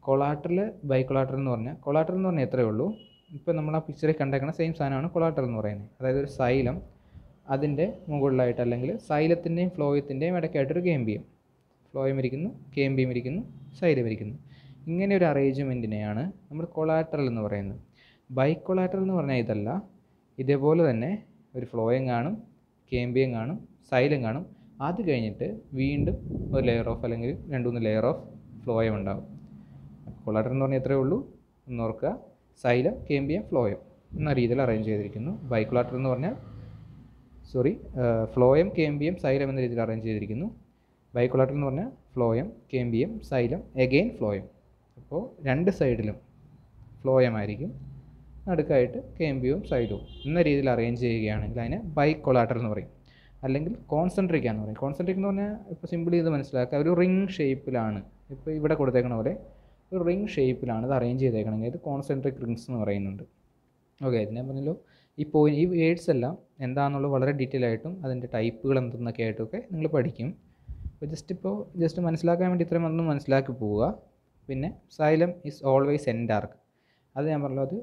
Collateral bicollateral എന്ന് പറഞ്ഞാൽ, കൊളാട്രൽ എന്ന് പറഞ്ഞാൽ എത്രയേ ഉള്ളൂ, ഇപ്പോൾ നമ്മൾ ആ പിക്ചറിൽ കണ്ടേക്കുന്ന സെയിം സാധനമാണ് കൊളാട്രൽ എന്ന് പറയുന്നത്. അതായത് ഒരു സൈലം, അതിൻ്റെ മുകളിലായിട്ട് അല്ലെങ്കിൽ സൈലത്തിൻ്റെയും ഫ്ലോയത്തിൻ്റെയും ഇടയ്ക്കായിട്ടൊരു കേമ്പിയം, ഫ്ലോയം ഇരിക്കുന്നു, കേമ്പിയം ഇരിക്കുന്നു, സൈലം ഇരിക്കുന്നു. ഇങ്ങനെ ഒരു അറേഞ്ച്മെൻറ്റിനെയാണ് നമ്മൾ കൊളാട്രൽ എന്ന് പറയുന്നത്. ബൈ കൊളാട്രൽ എന്ന് പറഞ്ഞാൽ ഇതല്ല, ഇതേപോലെ തന്നെ ഒരു ഫ്ലോയം കാണും, കേമ്പിയം കാണും, സൈലം കാണും. അത് കഴിഞ്ഞിട്ട് വീണ്ടും ഒരു ലെയർ ഓഫ് അല്ലെങ്കിൽ 2-3 ലെയർ ഓഫ് ഫ്ലോയം ഉണ്ടാകും. കൊളാട്രൽ എന്ന് പറഞ്ഞാൽ എത്രയേ ഉള്ളൂ എന്ന് ഓർക്കുക, സൈലം, കേമ്പിയം, ഫ്ലോയം എന്ന രീതിയിൽ അറേഞ്ച് ചെയ്തിരിക്കുന്നു. ബൈ കൊളാട്രൽ എന്ന് പറഞ്ഞാൽ ഫ്ലോയം, കേമ്പിയം, സൈലം എന്ന രീതിയിൽ അറേഞ്ച് ചെയ്തിരിക്കുന്നു. ബൈ കൊളാട്രൽ എന്ന് പറഞ്ഞാൽ phloem, cambium, xylem, again phloem. അപ്പോൾ രണ്ട് സൈഡിലും ഫ്ലോയം ആയിരിക്കും, നടുക്കായിട്ട് കേമ്പിയവും സൈലവും എന്ന രീതിയിൽ അറേഞ്ച് ചെയ്യുകയാണെങ്കിൽ അതിനെ ബൈ കൊളാട്രൽ എന്ന് പറയും. അല്ലെങ്കിൽ കോൺസെൻട്രിക് എന്ന് പറയും. കോൺസെൻട്രിക് എന്ന് പറഞ്ഞാൽ ഇപ്പോൾ സിമ്പിൾ ചെയ്ത് മനസ്സിലാക്കുക, ഒരു റിംഗ് ഷേപ്പിലാണ്, ഇപ്പോൾ ഇവിടെ കൊടുത്തേക്കണ പോലെ ഒരു റിംഗ് ഷേപ്പിലാണ് ഇത് അറേഞ്ച് ചെയ്തേക്കണമെങ്കിൽ ഇത് കോൺസെൻട്രിക് റിങ്സ് എന്ന് പറയുന്നുണ്ട്. ഓക്കെ, ഇതിനെ പറഞ്ഞല്ലോ ഈ വേർഡ്സ് എല്ലാം എന്താണെന്നുള്ളത് വളരെ ഡീറ്റെയിൽ ആയിട്ടും അതിൻ്റെ ടൈപ്പുകൾ എന്തെന്നൊക്കെ ആയിട്ടൊക്കെ നിങ്ങൾ പഠിക്കും. അപ്പോൾ ജസ്റ്റ് മനസ്സിലാക്കാൻ വേണ്ടി ഇത്രയും ഒന്നും മനസ്സിലാക്കി പോവുക. പിന്നെ സൈലം ഈസ് ഓൾവേസ് എൻഡാർക്ക്. അത് ഞാൻ പറഞ്ഞു, അത്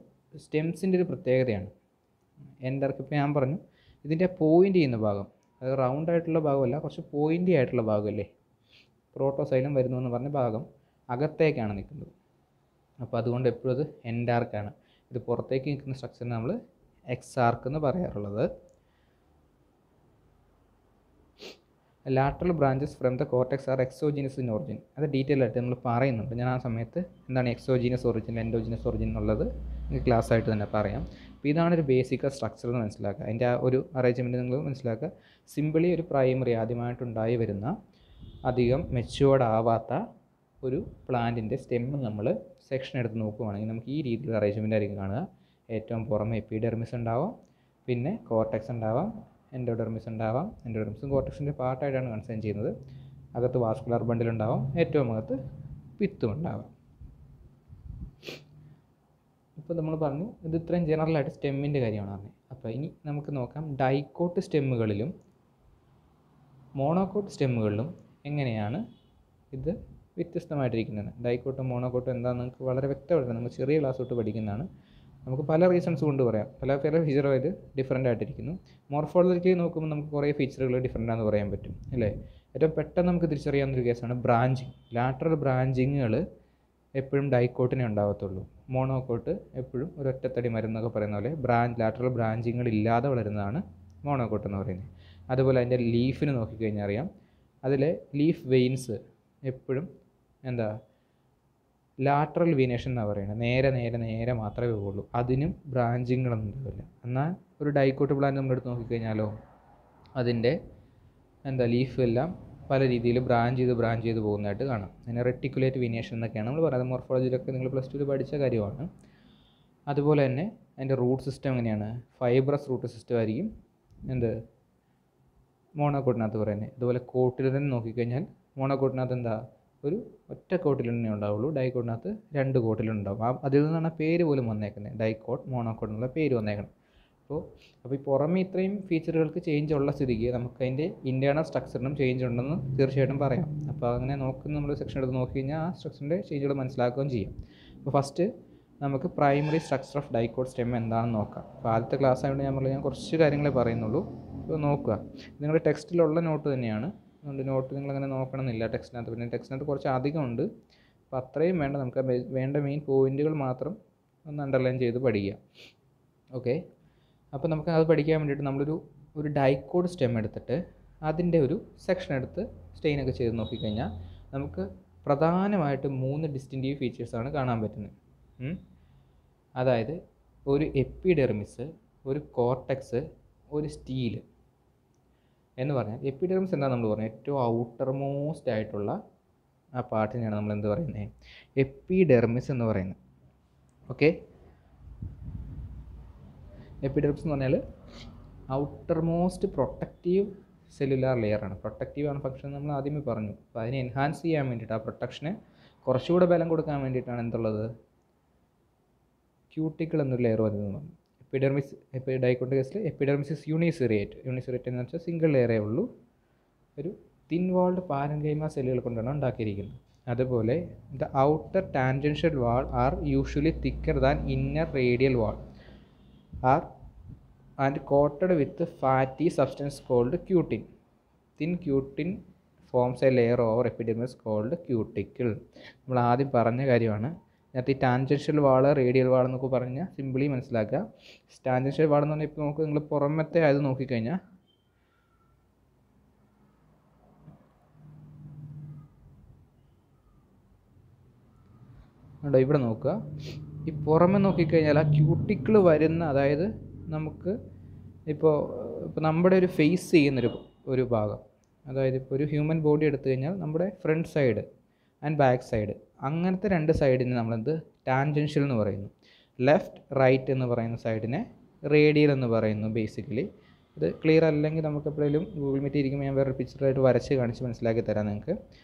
സ്റ്റെംസിൻ്റെ ഒരു പ്രത്യേകതയാണ്. എൻഡാർക്ക് ഇപ്പോൾ ഞാൻ പറഞ്ഞു, ഇതിൻ്റെ പോയിൻ്റ് ചെയ്യുന്ന ഭാഗം, അത് റൗണ്ട് ആയിട്ടുള്ള ഭാഗമല്ല, കുറച്ച് പോയിൻ്റി ആയിട്ടുള്ള ഭാഗമല്ലേ പ്രോട്ടോസൈലം വരുന്നു എന്ന് പറഞ്ഞ ഭാഗം അകത്തേക്കാണ് നിൽക്കുന്നത്. അപ്പോൾ അതുകൊണ്ട് എപ്പോഴും അത് എൻഡാർക്കാണ്. ഇത് പുറത്തേക്ക് നിൽക്കുന്ന സ്ട്രക്ചറിന് നമ്മൾ എക്സാർക്ക് എന്ന് പറയാറുള്ളത്. Lateral branches from the cortex are exogenous in origin. അത് ഡീറ്റെയിൽ ആയിട്ട് നമ്മൾ പറയുന്നുണ്ട്. ഞാൻ ആ സമയത്ത് എന്താണ് എക്സോജീനസ് ഒറിജിൻ, എൻഡോജീനസ് ഒറിജിൻ എന്നുള്ളത് നിങ്ങൾക്ക് ക്ലാസ് ആയിട്ട് തന്നെ പറയാം. അപ്പോൾ ഇതാണ് ഒരു ബേസിക് സ്ട്രക്ചർ എന്ന് മനസ്സിലാക്കുക. അതിൻ്റെ ആ ഒരു അറേഞ്ച്മെൻറ്റ് നിങ്ങൾ മനസ്സിലാക്കുക. സിമ്പിളി ഒരു പ്രൈമറി ആദ്യമായിട്ടുണ്ടായി വരുന്ന അധികം മെച്യൂർഡ് ആവാത്ത ഒരു പ്ലാന്റിൻ്റെ സ്റ്റെമ്മ് നമ്മൾ സെക്ഷൻ എടുത്ത് നോക്കുകയാണെങ്കിൽ നമുക്ക് ഈ രീതിയിൽ അറേഞ്ച്മെൻ്റ് ആയിരിക്കും കാണുക. ഏറ്റവും പുറമെ എപ്പിഡെർമിസ് ഉണ്ടാവാം, പിന്നെ കോർട്ടെക്സ് ഉണ്ടാവാം, എൻഡോഡെർമിസ് ഉണ്ടാവാം. എൻഡോഡെർമിസും കോർട്ടെക്സിൻ്റെ പാർട്ടായിട്ടാണ് കൺസേൺ ചെയ്യുന്നത്. അകത്ത് വാസ്കുലർ ബണ്ടിൽ ഉണ്ടാവാം, ഏറ്റവും അകത്ത് പിത്തും ഉണ്ടാവാം. ഇപ്പോൾ നമ്മൾ പറഞ്ഞു ഇത് ഇത്രയും ജനറലായിട്ട് സ്റ്റെമ്മിൻ്റെ കാര്യമാണ് പറഞ്ഞത്. അപ്പോൾ ഇനി നമുക്ക് നോക്കാം ഡൈക്കോട്ട് സ്റ്റെമ്മുകളിലും മോണോക്കോട്ട് സ്റ്റെമ്മുകളിലും എങ്ങനെയാണ് ഇത് വ്യത്യസ്തമായിട്ടിരിക്കുന്നത്. ഡൈക്കോട്ടും മോണോക്കോട്ടും എന്താണെന്ന് നിങ്ങൾക്ക് വളരെ വ്യക്തമായിട്ട് നമുക്ക് ചെറിയ ക്ലാസ് തൊട്ട് പഠിക്കുന്നതാണ്. നമുക്ക് പല റീസൺസ് കൊണ്ട് പറയാം, പല ഫീച്ചറുമായിട്ട് ഡിഫറൻ്റ് ആയിട്ടിരിക്കുന്നു. മോർഫോളജിക്കലി നോക്കുമ്പോൾ നമുക്ക് കുറേ ഫീച്ചറുകൾ ഡിഫറൻ്റ് ആണെന്ന് പറയാൻ പറ്റും അല്ലേ. ഏറ്റവും പെട്ടെന്ന് നമുക്ക് തിരിച്ചറിയാവുന്നൊരു കേസാണ് ബ്രാഞ്ചിങ്. ലാറ്ററൽ ബ്രാഞ്ചിങ്ങുകൾ എപ്പോഴും ഡൈക്കോട്ടിനെ ഉണ്ടാകത്തുള്ളൂ. മോണോക്കോട്ട് എപ്പോഴും ഒരൊറ്റത്തടി മരുന്നൊക്കെ പറയുന്ന പോലെ ലാറ്ററൽ ബ്രാഞ്ചിങ്ങുകൾ ഇല്ലാതെ വളരുന്നതാണ് മോണോക്കോട്ട് എന്ന് പറയുന്നത്. അതുപോലെ അതിൻ്റെ ലീഫിന് നോക്കിക്കഴിഞ്ഞാൽ അറിയാം, അതിലെ ലീഫ് വെയിൻസ് എപ്പോഴും ലാറ്ററൽ വീനേഷൻ എന്നാണ് പറയുന്നത്. നേരെ മാത്രമേ പോകുള്ളൂ, അതിനും ബ്രാഞ്ചിങ്ങുകളൊന്നും ഉണ്ടാവില്ല. എന്നാൽ ഒരു ഡൈക്കോട്ട് പ്ലാന്റ് നമ്മൾ എടുത്ത് നോക്കിക്കഴിഞ്ഞാലോ അതിൻ്റെ ലീഫ് എല്ലാം പല രീതിയിൽ ബ്രാഞ്ച് ചെയ്ത് പോകുന്നതായിട്ട് കാണാം. അതിനെ റെറ്റിക്കുലേറ്റ് വീനേഷൻ എന്നൊക്കെയാണ് നമ്മൾ പറയുന്നത്. മോർഫോളജിയിലൊക്കെ നിങ്ങൾ +2 പഠിച്ച കാര്യമാണ്. അതുപോലെ തന്നെ അതിൻ്റെ റൂട്ട് സിസ്റ്റം എങ്ങനെയാണ്, ഫൈബ്രസ് റൂട്ട് സിസ്റ്റം ആയിരിക്കും മോണോക്കോട്ടിനകത്ത് പറയുന്നത്. അതുപോലെ കോട്ടിലിഡൻ നോക്കിക്കഴിഞ്ഞാൽ മോണോക്കോട്ടിനകത്ത് ഒരു ഒറ്റ കോട്ടിലിഡനെ ഉണ്ടാവുള്ളൂ, ഡൈക്കോട്ടിനകത്ത് 2 കോട്ടിലുണ്ടാവും. അതിൽ നിന്നാണ് പേര് പോലും വന്നേക്കുന്നത്, ഡൈക്കോട്ട് മോണോക്കോട്ട് എന്നുള്ള പേര് വന്നേക്കണം. അപ്പോൾ ഈ പുറമെ ഇത്രയും ഫീച്ചറുകൾക്ക് ചേഞ്ച് ഉള്ള സ്ഥിതിക്ക് നമുക്ക് അതിൻ്റെ ഇൻറ്റേർണൽ സ്ട്രക്ചറിനും ചേഞ്ച് ഉണ്ടെന്ന് തീർച്ചയായിട്ടും പറയാം. അപ്പോൾ അങ്ങനെ നമ്മൾ സെക്ഷൻ എടുത്ത് നോക്കി കഴിഞ്ഞാൽ ആ സ്ട്രക്ചറിൻ്റെ ചേഞ്ചുകൾ മനസ്സിലാക്കുകയും ചെയ്യും. അപ്പോൾ ഫസ്റ്റ് നമുക്ക് primary structure of dicot stem എന്താണെന്ന് നോക്കാം. അപ്പോൾ ആദ്യത്തെ ക്ലാസ് ആയതുകൊണ്ട് ഞാൻ കുറച്ച് കാര്യങ്ങളെ പറയുന്നുള്ളൂ. അപ്പോൾ നോക്കുക, നിങ്ങളുടെ ടെക്സ്റ്റിലുള്ള നോട്ട് തന്നെയാണ്, അതുകൊണ്ട് നോട്ട് നിങ്ങളങ്ങനെ നോക്കണമെന്നില്ല ടെക്സ്റ്റിനകത്ത്. പിന്നെ ടെക്സ്റ്റിനകത്ത് കുറച്ച് അധികമുണ്ട്, അപ്പോൾ അത്രയും വേണ്ട. നമുക്ക് വേണ്ട മെയിൻ പോയിൻറ്റുകൾ മാത്രം ഒന്ന് അണ്ടർലൈൻ ചെയ്ത് പഠിക്കുക. ഓക്കെ, അപ്പോൾ നമുക്ക് അത് പഠിക്കാൻ വേണ്ടിയിട്ട് ഒരു ഡൈക്കോട്ട് സ്റ്റെം എടുത്തിട്ട് അതിൻ്റെ ഒരു സെക്ഷൻ എടുത്ത് സ്റ്റെയിനൊക്കെ ചെയ്ത് നോക്കിക്കഴിഞ്ഞാൽ നമുക്ക് പ്രധാനമായിട്ട് 3 ഡിസ്റ്റിൻറ്റീവ് ഫീച്ചേഴ്സാണ് കാണാൻ പറ്റുന്നത്. അതായത് ഒരു എപ്പിഡെർമിസ്, ഒരു കോർട്ടെക്സ്, ഒരു സ്റ്റീല് എന്ന് പറഞ്ഞാൽ എപ്പിഡെർമിസ് എന്താ നമ്മൾ പറഞ്ഞത്, ഏറ്റവും ഔട്ടർ മോസ്റ്റ് ആയിട്ടുള്ള ആ പാർട്ടിനെയാണ് നമ്മൾ പറയുന്നത് എപ്പിഡെർമിസ് എന്ന് പറയുന്നത്. ഓക്കെ, എപ്പിഡെർമിസ് എന്ന് പറഞ്ഞാൽ ഔട്ടർ മോസ്റ്റ് പ്രൊട്ടക്റ്റീവ് സെല്ലുലാർ ലെയറാണ്. പ്രൊട്ടക്റ്റീവ് ആണ് ഫംഗ്ഷൻ നമ്മൾ ആദ്യമേ പറഞ്ഞു. അപ്പോൾ അതിനെ എൻഹാൻസ് ചെയ്യാൻ വേണ്ടിയിട്ട്, ആ പ്രൊട്ടക്ഷന് കുറച്ചുകൂടെ ബലം കൊടുക്കാൻ വേണ്ടിയിട്ടാണ് എന്തുള്ളത്, ക്യൂട്ടിക്കിൾ എന്നൊരു ലെയർ വരുന്നത്. എപ്പിഡെർമിസ് ഡൈക്കോട്ട് കേസിൽ എപ്പിഡെർമിസ് യൂണിസെറിയേറ്റ് എന്ന് വെച്ചാൽ സിംഗിൾ ലെയറേ ഉള്ളൂ, ഒരു തിൻ വാൾഡ് പാരൻകൈമ സെല്ലുകൾ കൊണ്ടാണ് ഉണ്ടാക്കിയിരിക്കുന്നത്. അതുപോലെ the outer tangential wall are usually thicker than inner radial wall are and coated with fatty substance called cutin. Thin cutin forms a layer over epidermis called cuticle. നമ്മൾ ആദ്യം പറഞ്ഞ കാര്യമാണ്. അതിനകത്ത് ഈ ടാൻജൻഷ്യൽ വാൾ, റേഡിയൽ വാൾ എന്നൊക്കെ പറഞ്ഞാൽ സിമ്പിളി മനസ്സിലാക്കുക. Tangential വാൾ എന്ന് പറഞ്ഞാൽ ഇപ്പോൾ നമുക്ക് നിങ്ങൾ പുറമത്തെ അത് നോക്കിക്കഴിഞ്ഞാൽ ഉണ്ടോ, ഇവിടെ നോക്കുക, ഈ പുറമെ നോക്കിക്കഴിഞ്ഞാൽ ആ ക്യൂട്ടിക്കിൾ വരുന്ന, അതായത് നമുക്ക് ഇപ്പോൾ നമ്മുടെ ഒരു ഫേസ് ചെയ്യുന്നൊരു ഭാഗം, അതായത് ഇപ്പോൾ ഒരു ഹ്യൂമൻ ബോഡി എടുത്തു കഴിഞ്ഞാൽ നമ്മുടെ front side and back side, അങ്ങനത്തെ രണ്ട് സൈഡിനെ നമ്മളെന്ത് ടാൻജൻഷ്യൽ എന്ന് പറയുന്നു. ലെഫ്റ്റ് റൈറ്റ് എന്ന് പറയുന്ന സൈഡിനെ റേഡിയൽ എന്ന് പറയുന്നു. ബേസിക്കലി ഇത് ക്ലിയർ അല്ലെങ്കിൽ നമുക്ക് എപ്പോഴേലും ഗൂഗിൾ മീറ്റ് ഇരിക്കുമ്പോൾ ഞാൻ വേറൊരു പിക്ചറായിട്ട് വരച്ച് കാണിച്ച് മനസ്സിലാക്കി തരാം നിങ്ങൾക്ക്.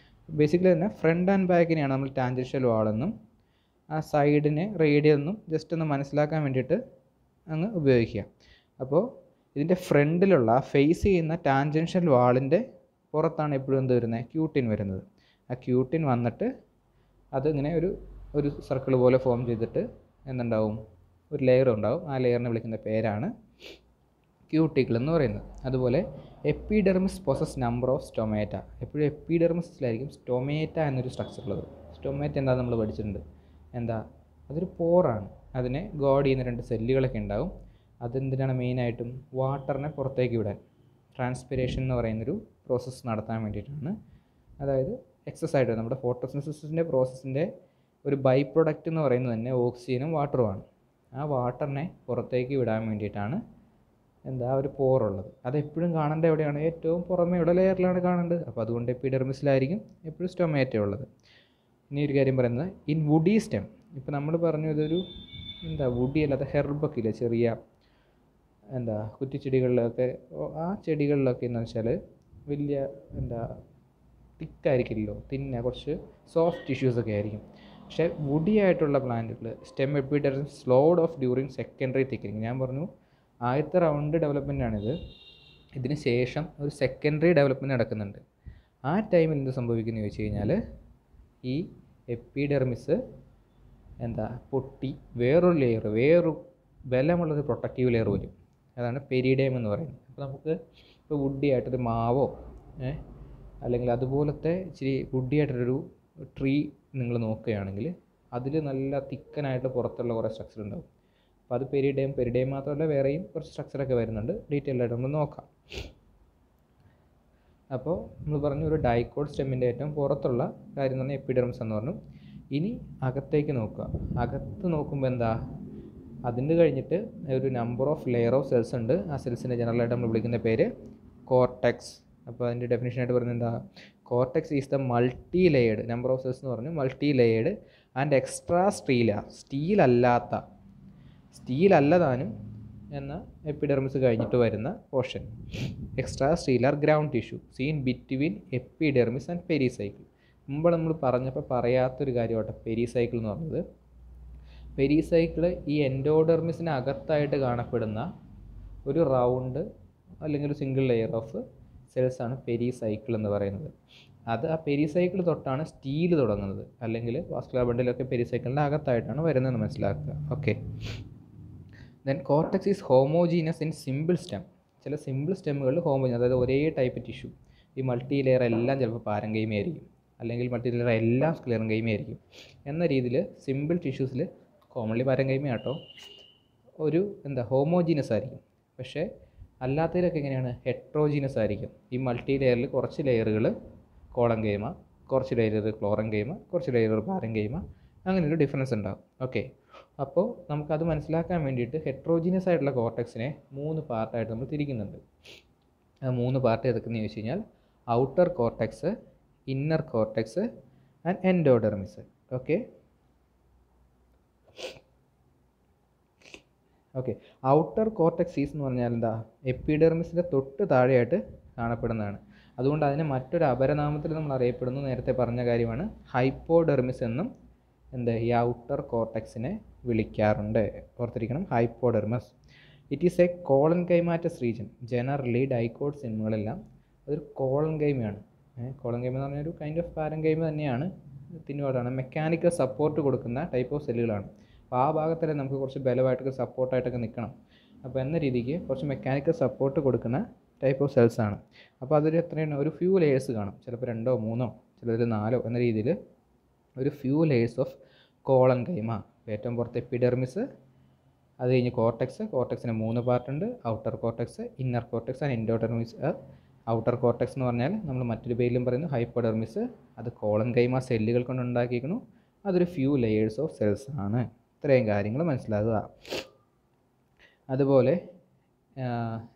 ബേസിക്കലി തന്നെ ഫ്രണ്ട് ആൻഡ് ബാക്കിനെയാണ് നമ്മൾ ടാൻജൻഷ്യൽ വാളെന്നും ആ സൈഡിനെ റേഡിയൽ എന്നും ജസ്റ്റ് ഒന്ന് മനസ്സിലാക്കാൻ വേണ്ടിയിട്ട് അങ്ങ് ഉപയോഗിക്കുക. അപ്പോൾ ഇതിൻ്റെ ഫ്രണ്ടിലുള്ള ഫേസ് ചെയ്യുന്ന ടാൻജൻഷ്യൽ വാളിൻ്റെ പുറത്താണ് എപ്പോഴും എന്ത് വരുന്നത്, ക്യൂട്ടിൻ വരുന്നത്. ആ ക്യൂട്ടിൻ വന്നിട്ട് അതിങ്ങനെ ഒരു സർക്കിൾ പോലെ ഫോം ചെയ്തിട്ട് എന്തുണ്ടാവും, ഒരു ലെയർ ഉണ്ടാവും. ആ ലെയറിനെ വിളിക്കുന്ന പേരാണ് ക്യൂട്ടിക്കിൾ എന്ന് പറയുന്നത്. അതുപോലെ epidermis possess number of stomata. എപ്പോഴും എപ്പിഡെർമിസിലായിരിക്കും സ്റ്റൊമേറ്റ എന്നൊരു സ്ട്രക്ചർ ഉള്ളത്. സ്റ്റൊമേറ്റ എന്താ നമ്മൾ പഠിച്ചിട്ടുണ്ട്, എന്താ, അതൊരു പോറാണ്. അതിനെ ഗോഡ് ചെയ്യുന്ന രണ്ട് സെല്ലുകളൊക്കെ ഉണ്ടാവും. അതെന്തിനാണ് മെയിനായിട്ടും വാട്ടറിനെ പുറത്തേക്ക് വിടാൻ, ട്രാൻസ്പിരേഷൻ എന്ന് പറയുന്നൊരു പ്രോസസ്സ് നടത്താൻ വേണ്ടിയിട്ടാണ്. അതായത് എക്സസ് ആയിട്ട് നമ്മുടെ ഫോട്ടോസിന്തസിസിൻ്റെ പ്രോസസ്സിൻ്റെ ഒരു ബൈ പ്രൊഡക്റ്റ് എന്ന് പറയുന്നത് തന്നെ ഓക്സിജനും വാട്ടറുമാണ്. ആ വാട്ടറിനെ പുറത്തേക്ക് വിടാൻ വേണ്ടിയിട്ടാണ് എന്താ ഒരു പോറുള്ളത്. അതെപ്പോഴും കാണേണ്ടത് എവിടെയാണ്, ഏറ്റവും പുറമേയുള്ള ലെയറിലാണ് കാണേണ്ടത്. അപ്പോൾ അതുകൊണ്ട് എപ്പിഡെർമിസിലായിരിക്കും എപ്പോഴും സ്റ്റൊമേറ്റ ഉള്ളത്. ഇനി ഒരു കാര്യം പറയുന്നത്, ഇൻ വുഡി സ്റ്റെം. ഇപ്പോൾ നമ്മൾ പറഞ്ഞു ഇതൊരു വുഡി അല്ലാതെ ഹെർബൊക്കെ ഇല്ല, ചെറിയ കുറ്റിച്ചെടികളിലൊക്കെ, ആ ചെടികളിലൊക്കെ എന്ന് വെച്ചാൽ വലിയ തിക്കായിരിക്കില്ലല്ലോ, കുറച്ച് സോഫ്റ്റ് ടിഷ്യൂസൊക്കെ ആയിരിക്കും. പക്ഷേ വുഡി ആയിട്ടുള്ള പ്ലാന്റുകൾ stem epidermis sloughed off during secondary thickening. ഞാൻ പറഞ്ഞു ആദ്യത്തെ റൗണ്ട് ഡെവലപ്മെൻറ്റാണിത്. ഇതിന് ശേഷം ഒരു സെക്കൻഡറി ഡെവലപ്മെൻറ്റ് നടക്കുന്നുണ്ട്. ആ ടൈമിൽ എന്ത് സംഭവിക്കുന്നു ചോദിച്ചു കഴിഞ്ഞാൽ, ഈ എപ്പിഡെർമിസ് പൊട്ടി വേറൊരു ബലമുള്ളൊരു പ്രൊട്ടക്റ്റീവ് ലെയർ വരും. അതാണ് പെരിഡേം എന്ന് പറയുന്നത്. അപ്പോൾ നമുക്ക് ഇപ്പോൾ വുഡി ആയിട്ടൊരു മാവോ അല്ലെങ്കിൽ അതുപോലത്തെ ഇച്ചിരി വുഡി ആയിട്ടൊരു ട്രീ നിങ്ങൾ നോക്കുകയാണെങ്കിൽ അതിൽ നല്ല തിക്കനായിട്ട് പുറത്തുള്ള കുറേ സ്ട്രക്ചർ ഉണ്ടാവും. അപ്പോൾ അത് പെരിഡേം മാത്രമല്ല വേറെയും കുറച്ച് സ്ട്രക്ചറൊക്കെ വരുന്നുണ്ട്. ഡീറ്റെയിൽ ആയിട്ട് നമ്മൾ നോക്കാം. അപ്പോൾ നമ്മൾ പറഞ്ഞു ഒരു ഡൈക്കോട്ട് സ്റ്റെമ്മിൻ്റെ ഏറ്റവും പുറത്തുള്ള കാര്യം എന്ന് പറഞ്ഞാൽ എപ്പിഡെർമിസ് എന്ന് പറഞ്ഞു. ഇനി അകത്തേക്ക് നോക്കുക. അകത്ത് നോക്കുമ്പോൾ എന്താ, അതിന് കഴിഞ്ഞിട്ട് ഒരു number of layer of cells ഉണ്ട്. ആ സെൽസിനെ ജനറലായിട്ട് നമ്മൾ വിളിക്കുന്ന പേര് കോർട്ടെക്സ്. അപ്പോൾ അതിൻ്റെ ഡെഫിനേഷനായിട്ട് പറയുന്നത് എന്താ, cortex is the multi layered, number of cells എന്ന് പറഞ്ഞു, മൾട്ടി ലെയേർഡ് ആൻഡ് എക്സ്ട്രാ സ്റ്റീലല്ലതാനും എന്ന എപ്പിഡെർമിസ് കഴിഞ്ഞിട്ട് വരുന്ന portion. Extra stelar ground tissue seen between epidermis and pericycle. മുമ്പ് നമ്മൾ പറഞ്ഞപ്പോൾ പറയാത്തൊരു കാര്യമാട്ടെ പെരിസൈക്കിൾ എന്ന് പറഞ്ഞത്. പെരിസൈക്കിൾ ഈ എൻഡോഡെർമിസിന് അകത്തായിട്ട് കാണപ്പെടുന്ന ഒരു റൗണ്ട് അല്ലെങ്കിൽ ഒരു സിംഗിൾ ലെയർ ഓഫ് സെൽസാണ് പെരിസൈക്കിൾ എന്ന് പറയുന്നത്. അത് ആ പെരിസൈക്കിൾ തൊട്ടാണ് സ്റ്റീൽ തുടങ്ങുന്നത്. അല്ലെങ്കിൽ വാസ്കുലർ ബണ്ടിലൊക്കെ പെരിസൈക്കിളിൻ്റെ അകത്തായിട്ടാണ് വരുന്നതെന്ന് മനസ്സിലാക്കുക. Okay. Then cortex is homogeneous in simple stem. ചില സിമ്പിൾ സ്റ്റെമ്മുകളിൽ ഹോമോജീനസ്, അതായത് ഒരേ ടൈപ്പ് ടിഷ്യൂ. ഈ മൾട്ടി ലെയർ എല്ലാം ചിലപ്പോൾ പാരങ്കൈമ ആയിരിക്കും, അല്ലെങ്കിൽ മൾട്ടി ലെയർ എല്ലാം സ്ക്ലെറൻകൈമ ആയിരിക്കും. എന്ന രീതിയിൽ സിമ്പിൾ ടിഷ്യൂസിൽ കോമൺലി പാരങ്കൈമ ആട്ടോ ഒരു ഹോമോജീനസ് ആയിരിക്കും. പക്ഷേ അല്ലാത്തതിലൊക്കെ എങ്ങനെയാണ്, ഹെട്രോജീനസ് ആയിരിക്കും. ഈ മൾട്ടി ലെയറിൽ കുറച്ച് ലെയറുകൾ കോളൻകൈമ, കുറച്ച് ലെയർ ക്ലോറൻകൈമ, കുറച്ച് ലെയർ പാരങ്കൈമ, അങ്ങനെയൊരു ഡിഫറൻസ് ഉണ്ടാകും. ഓക്കെ. അപ്പോൾ നമുക്കത് മനസ്സിലാക്കാൻ വേണ്ടിയിട്ട് ഹെട്രോജീനസ് ആയിട്ടുള്ള കോർട്ടെക്സിനെ 3 പാർട്ടായിട്ട് നമ്മൾ തിരിക്കുന്നുണ്ട്. ആ 3 പാർട്ട് ഏതൊക്കെയെന്ന് ചോദിച്ചു കഴിഞ്ഞാൽ outer cortex, inner cortex and endodermis. Okay. Okay, outer cortex എന്ന് പറഞ്ഞാൽ എന്താ, എപ്പിഡെർമിസിൻ്റെ തൊട്ട് താഴെയായിട്ട് കാണപ്പെടുന്നതാണ്. അതുകൊണ്ട് അതിനെ മറ്റൊരു അപരനാമത്തിൽ നമ്മൾ അറിയപ്പെടുന്നു, നേരത്തെ പറഞ്ഞ കാര്യമാണ്, ഹൈപ്പോഡെർമിസ് എന്നും ഈ ഔട്ടർ കോർട്ടെക്സിനെ വിളിക്കാറുണ്ട്. ഓർത്തിരിക്കണം, hypodermis. It is a collenchymatous region. Generally dicot സിനിമകളെല്ലാം അതൊരു കോളൻകൈമയാണ്. കോളൻകൈമ എന്ന് പറഞ്ഞാൽ ഒരു കൈൻഡ് ഓഫ് പാരൻകൈമ തന്നെയാണ്, തിന്നുവാടാണ്. മെക്കാനിക്കൽ സപ്പോർട്ട് കൊടുക്കുന്ന ടൈപ്പ് ഓഫ് സെല്ലുകളാണ്. അപ്പോൾ ആ ഭാഗത്തല്ലേ നമുക്ക് കുറച്ച് ബലമായിട്ടൊക്കെ സപ്പോർട്ടായിട്ടൊക്കെ നിൽക്കണം. അപ്പോൾ എന്ന രീതിക്ക് കുറച്ച് മെക്കാനിക്കൽ സപ്പോർട്ട് കൊടുക്കുന്ന ടൈപ്പ് ഓഫ് സെൽസ് ആണ്. അപ്പോൾ അതൊരു എത്രയാണ്, ഒരു ഫ്യൂ ലെയേഴ്സ് കാണും. ചിലപ്പോൾ 2 or 3 ചിലതിൽ 4 എന്ന രീതിയിൽ ഒരു ഫ്യൂ ലെയേഴ്സ് ഓഫ് കോളൻകൈമ. ഏറ്റവും പുറത്ത് എപ്പിഡെർമിസ്, അത് കഴിഞ്ഞ് കോർട്ടെക്സിന് 3 പാർട്ടുണ്ട്. Outer cortex, inner cortex and endodermis. Outer cortex എന്ന് പറഞ്ഞാൽ നമ്മൾ മറ്റൊരു പേരിലും പറയുന്നു ഹൈപ്പോഡെർമിസ്. അത് കോളൻകൈമ സെല്ലുകൾ കൊണ്ട് ഉണ്ടാക്കിയിരിക്കുന്നു. അതൊരു ഫ്യൂ ലെയേഴ്സ് ഓഫ് സെൽസ് ആണ്. ഇത്രയും കാര്യങ്ങൾ മനസ്സിലാക്കുക. അതുപോലെ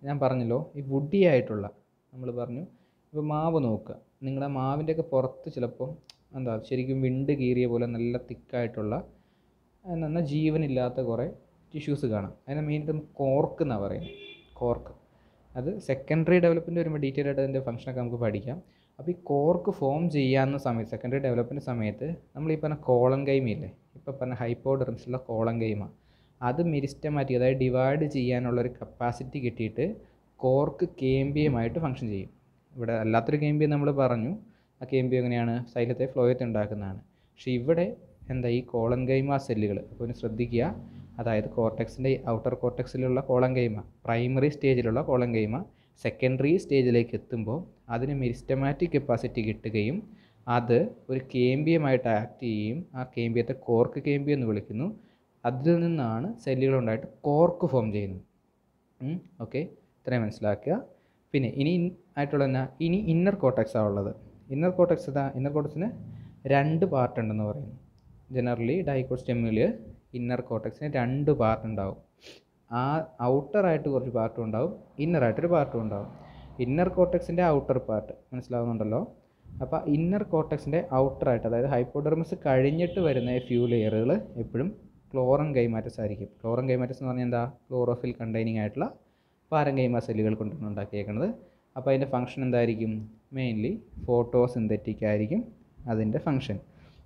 ഞാൻ പറഞ്ഞല്ലോ, ഈ വുഡി ആയിട്ടുള്ള, നമ്മൾ പറഞ്ഞു ഇപ്പോൾ മാവ് നോക്കുക, നിങ്ങളുടെ മാവിൻ്റെയൊക്കെ പുറത്ത് ചിലപ്പോൾ എന്താ ശരിക്കും വിണ്ട് കീറിയ പോലെ നല്ല തിക്കായിട്ടുള്ള എന്നാൽ ജീവനില്ലാത്ത കുറേ ടിഷ്യൂസ് കാണാം. അതിനെ മെയിനായിട്ടും കോർക്ക് എന്നാണ് പറയുന്നത്. കോർക്ക് അത് സെക്കൻഡറി ഡെവലപ്മെൻറ്റ് വരുമ്പോൾ ഡീറ്റെയിൽ ആയിട്ട് അതിൻ്റെ ഫംഗ്ഷനൊക്കെ നമുക്ക് പഠിക്കാം. അപ്പോൾ ഈ കോർക്ക് ഫോം ചെയ്യാവുന്ന സമയത്ത്, സെക്കൻഡറി ഡെവലപ്മെൻറ്റ് സമയത്ത് നമ്മൾ ഈ പറഞ്ഞ കോളൻകൈമയില്ലേ, ഇപ്പോൾ പറഞ്ഞ ഹൈപ്പോഡെർമിസിലുള്ള കോളൻകൈമ, അത് മെരിസ്റ്റമാറ്റിക്, അതായത് ഡിവൈഡ് ചെയ്യാനുള്ളൊരു കപ്പാസിറ്റി കിട്ടിയിട്ട് കോർക്ക് കേമ്പിയമായിട്ട് ഫംഗ്ഷൻ ചെയ്യും. ഇവിടെ അല്ലാത്തൊരു കേമ്പിയം നമ്മൾ പറഞ്ഞു, ആ കേമ്പിയം എങ്ങനെയാണ്, സൈലത്തെ ഫ്ലോയത്തെ ഉണ്ടാക്കുന്നതാണ്. പക്ഷേ ഇവിടെ ഈ കോളൻകൈമ സെല്ലുകൾ, അപ്പോൾ ഒന്ന് ശ്രദ്ധിക്കുക, അതായത് കോർട്ടെക്സിൻ്റെ ഔട്ടർ കോർട്ടെക്സിലുള്ള കോളൻകൈമ, പ്രൈമറി സ്റ്റേജിലുള്ള കോളൻകൈമ സെക്കൻഡറി സ്റ്റേജിലേക്ക് എത്തുമ്പോൾ അതിന് മെരിസ്റ്റമാറ്റിക് കപ്പാസിറ്റി കിട്ടുകയും അത് ഒരു കേമ്പിയമായിട്ട് ആക്ട് ചെയ്യുകയും ആ കേമ്പിയത്തെ കോർക്ക് കേമ്പിയം എന്ന് വിളിക്കുന്നു. അതിൽ നിന്നാണ് സെല്ലുകളുണ്ടായിട്ട് കോർക്ക് ഫോം ചെയ്യുന്നത്. ഓക്കെ, ഇത്രയും മനസ്സിലാക്കുക. പിന്നെ ഇനി ആയിട്ടുള്ള ഇനി ഇന്നർ കോർട്ടെക്സാണ് ഉള്ളത്. ഇന്നർ കോർട്ടെക്സിന് 2 പാർട്ട് ഉണ്ടെന്ന് പറയുന്നു. ജനറലി ഡൈക്കോട്ട് സ്റ്റെമ്മിൽ ഇന്നർ കോർട്ടെക്സിന് 2 പാർട്ട് ഉണ്ടാവും. ആ ഔട്ടറായിട്ട് കുറച്ച് പാർട്ടും ഉണ്ടാവും, ഇന്നറായിട്ടൊരു പാർട്ടും ഉണ്ടാവും. ഇന്നർ കോർട്ടെക്സിൻ്റെ ഔട്ടർ പാർട്ട് മനസ്സിലാവുന്നുണ്ടല്ലോ. അപ്പോൾ ഇന്നർ കോർട്ടെക്സിൻ്റെ ഔട്ടറായിട്ട്, അതായത് ഹൈപ്പോഡെർമിസ് കഴിഞ്ഞിട്ട് വരുന്ന ഫ്യൂ ലെയറുകൾ എപ്പോഴും ക്ലോറൻകൈമാറ്റസ് ആയിരിക്കും. ക്ലോറൻകൈമാറ്റസ് എന്ന് പറഞ്ഞാൽ എന്താ, ക്ലോറോഫിൽ കണ്ടെയ്നിങ് ആയിട്ടുള്ള പാരൻകൈമ സെല്ലുകൾ കൊണ്ടാണ് ഉണ്ടാക്കിയേക്കുന്നത്. അപ്പോൾ അതിൻ്റെ ഫംഗ്ഷൻ എന്തായിരിക്കും, മെയിൻലി ഫോട്ടോസിന്തറ്റിക് ആയിരിക്കും അതിൻ്റെ ഫംഗ്ഷൻ.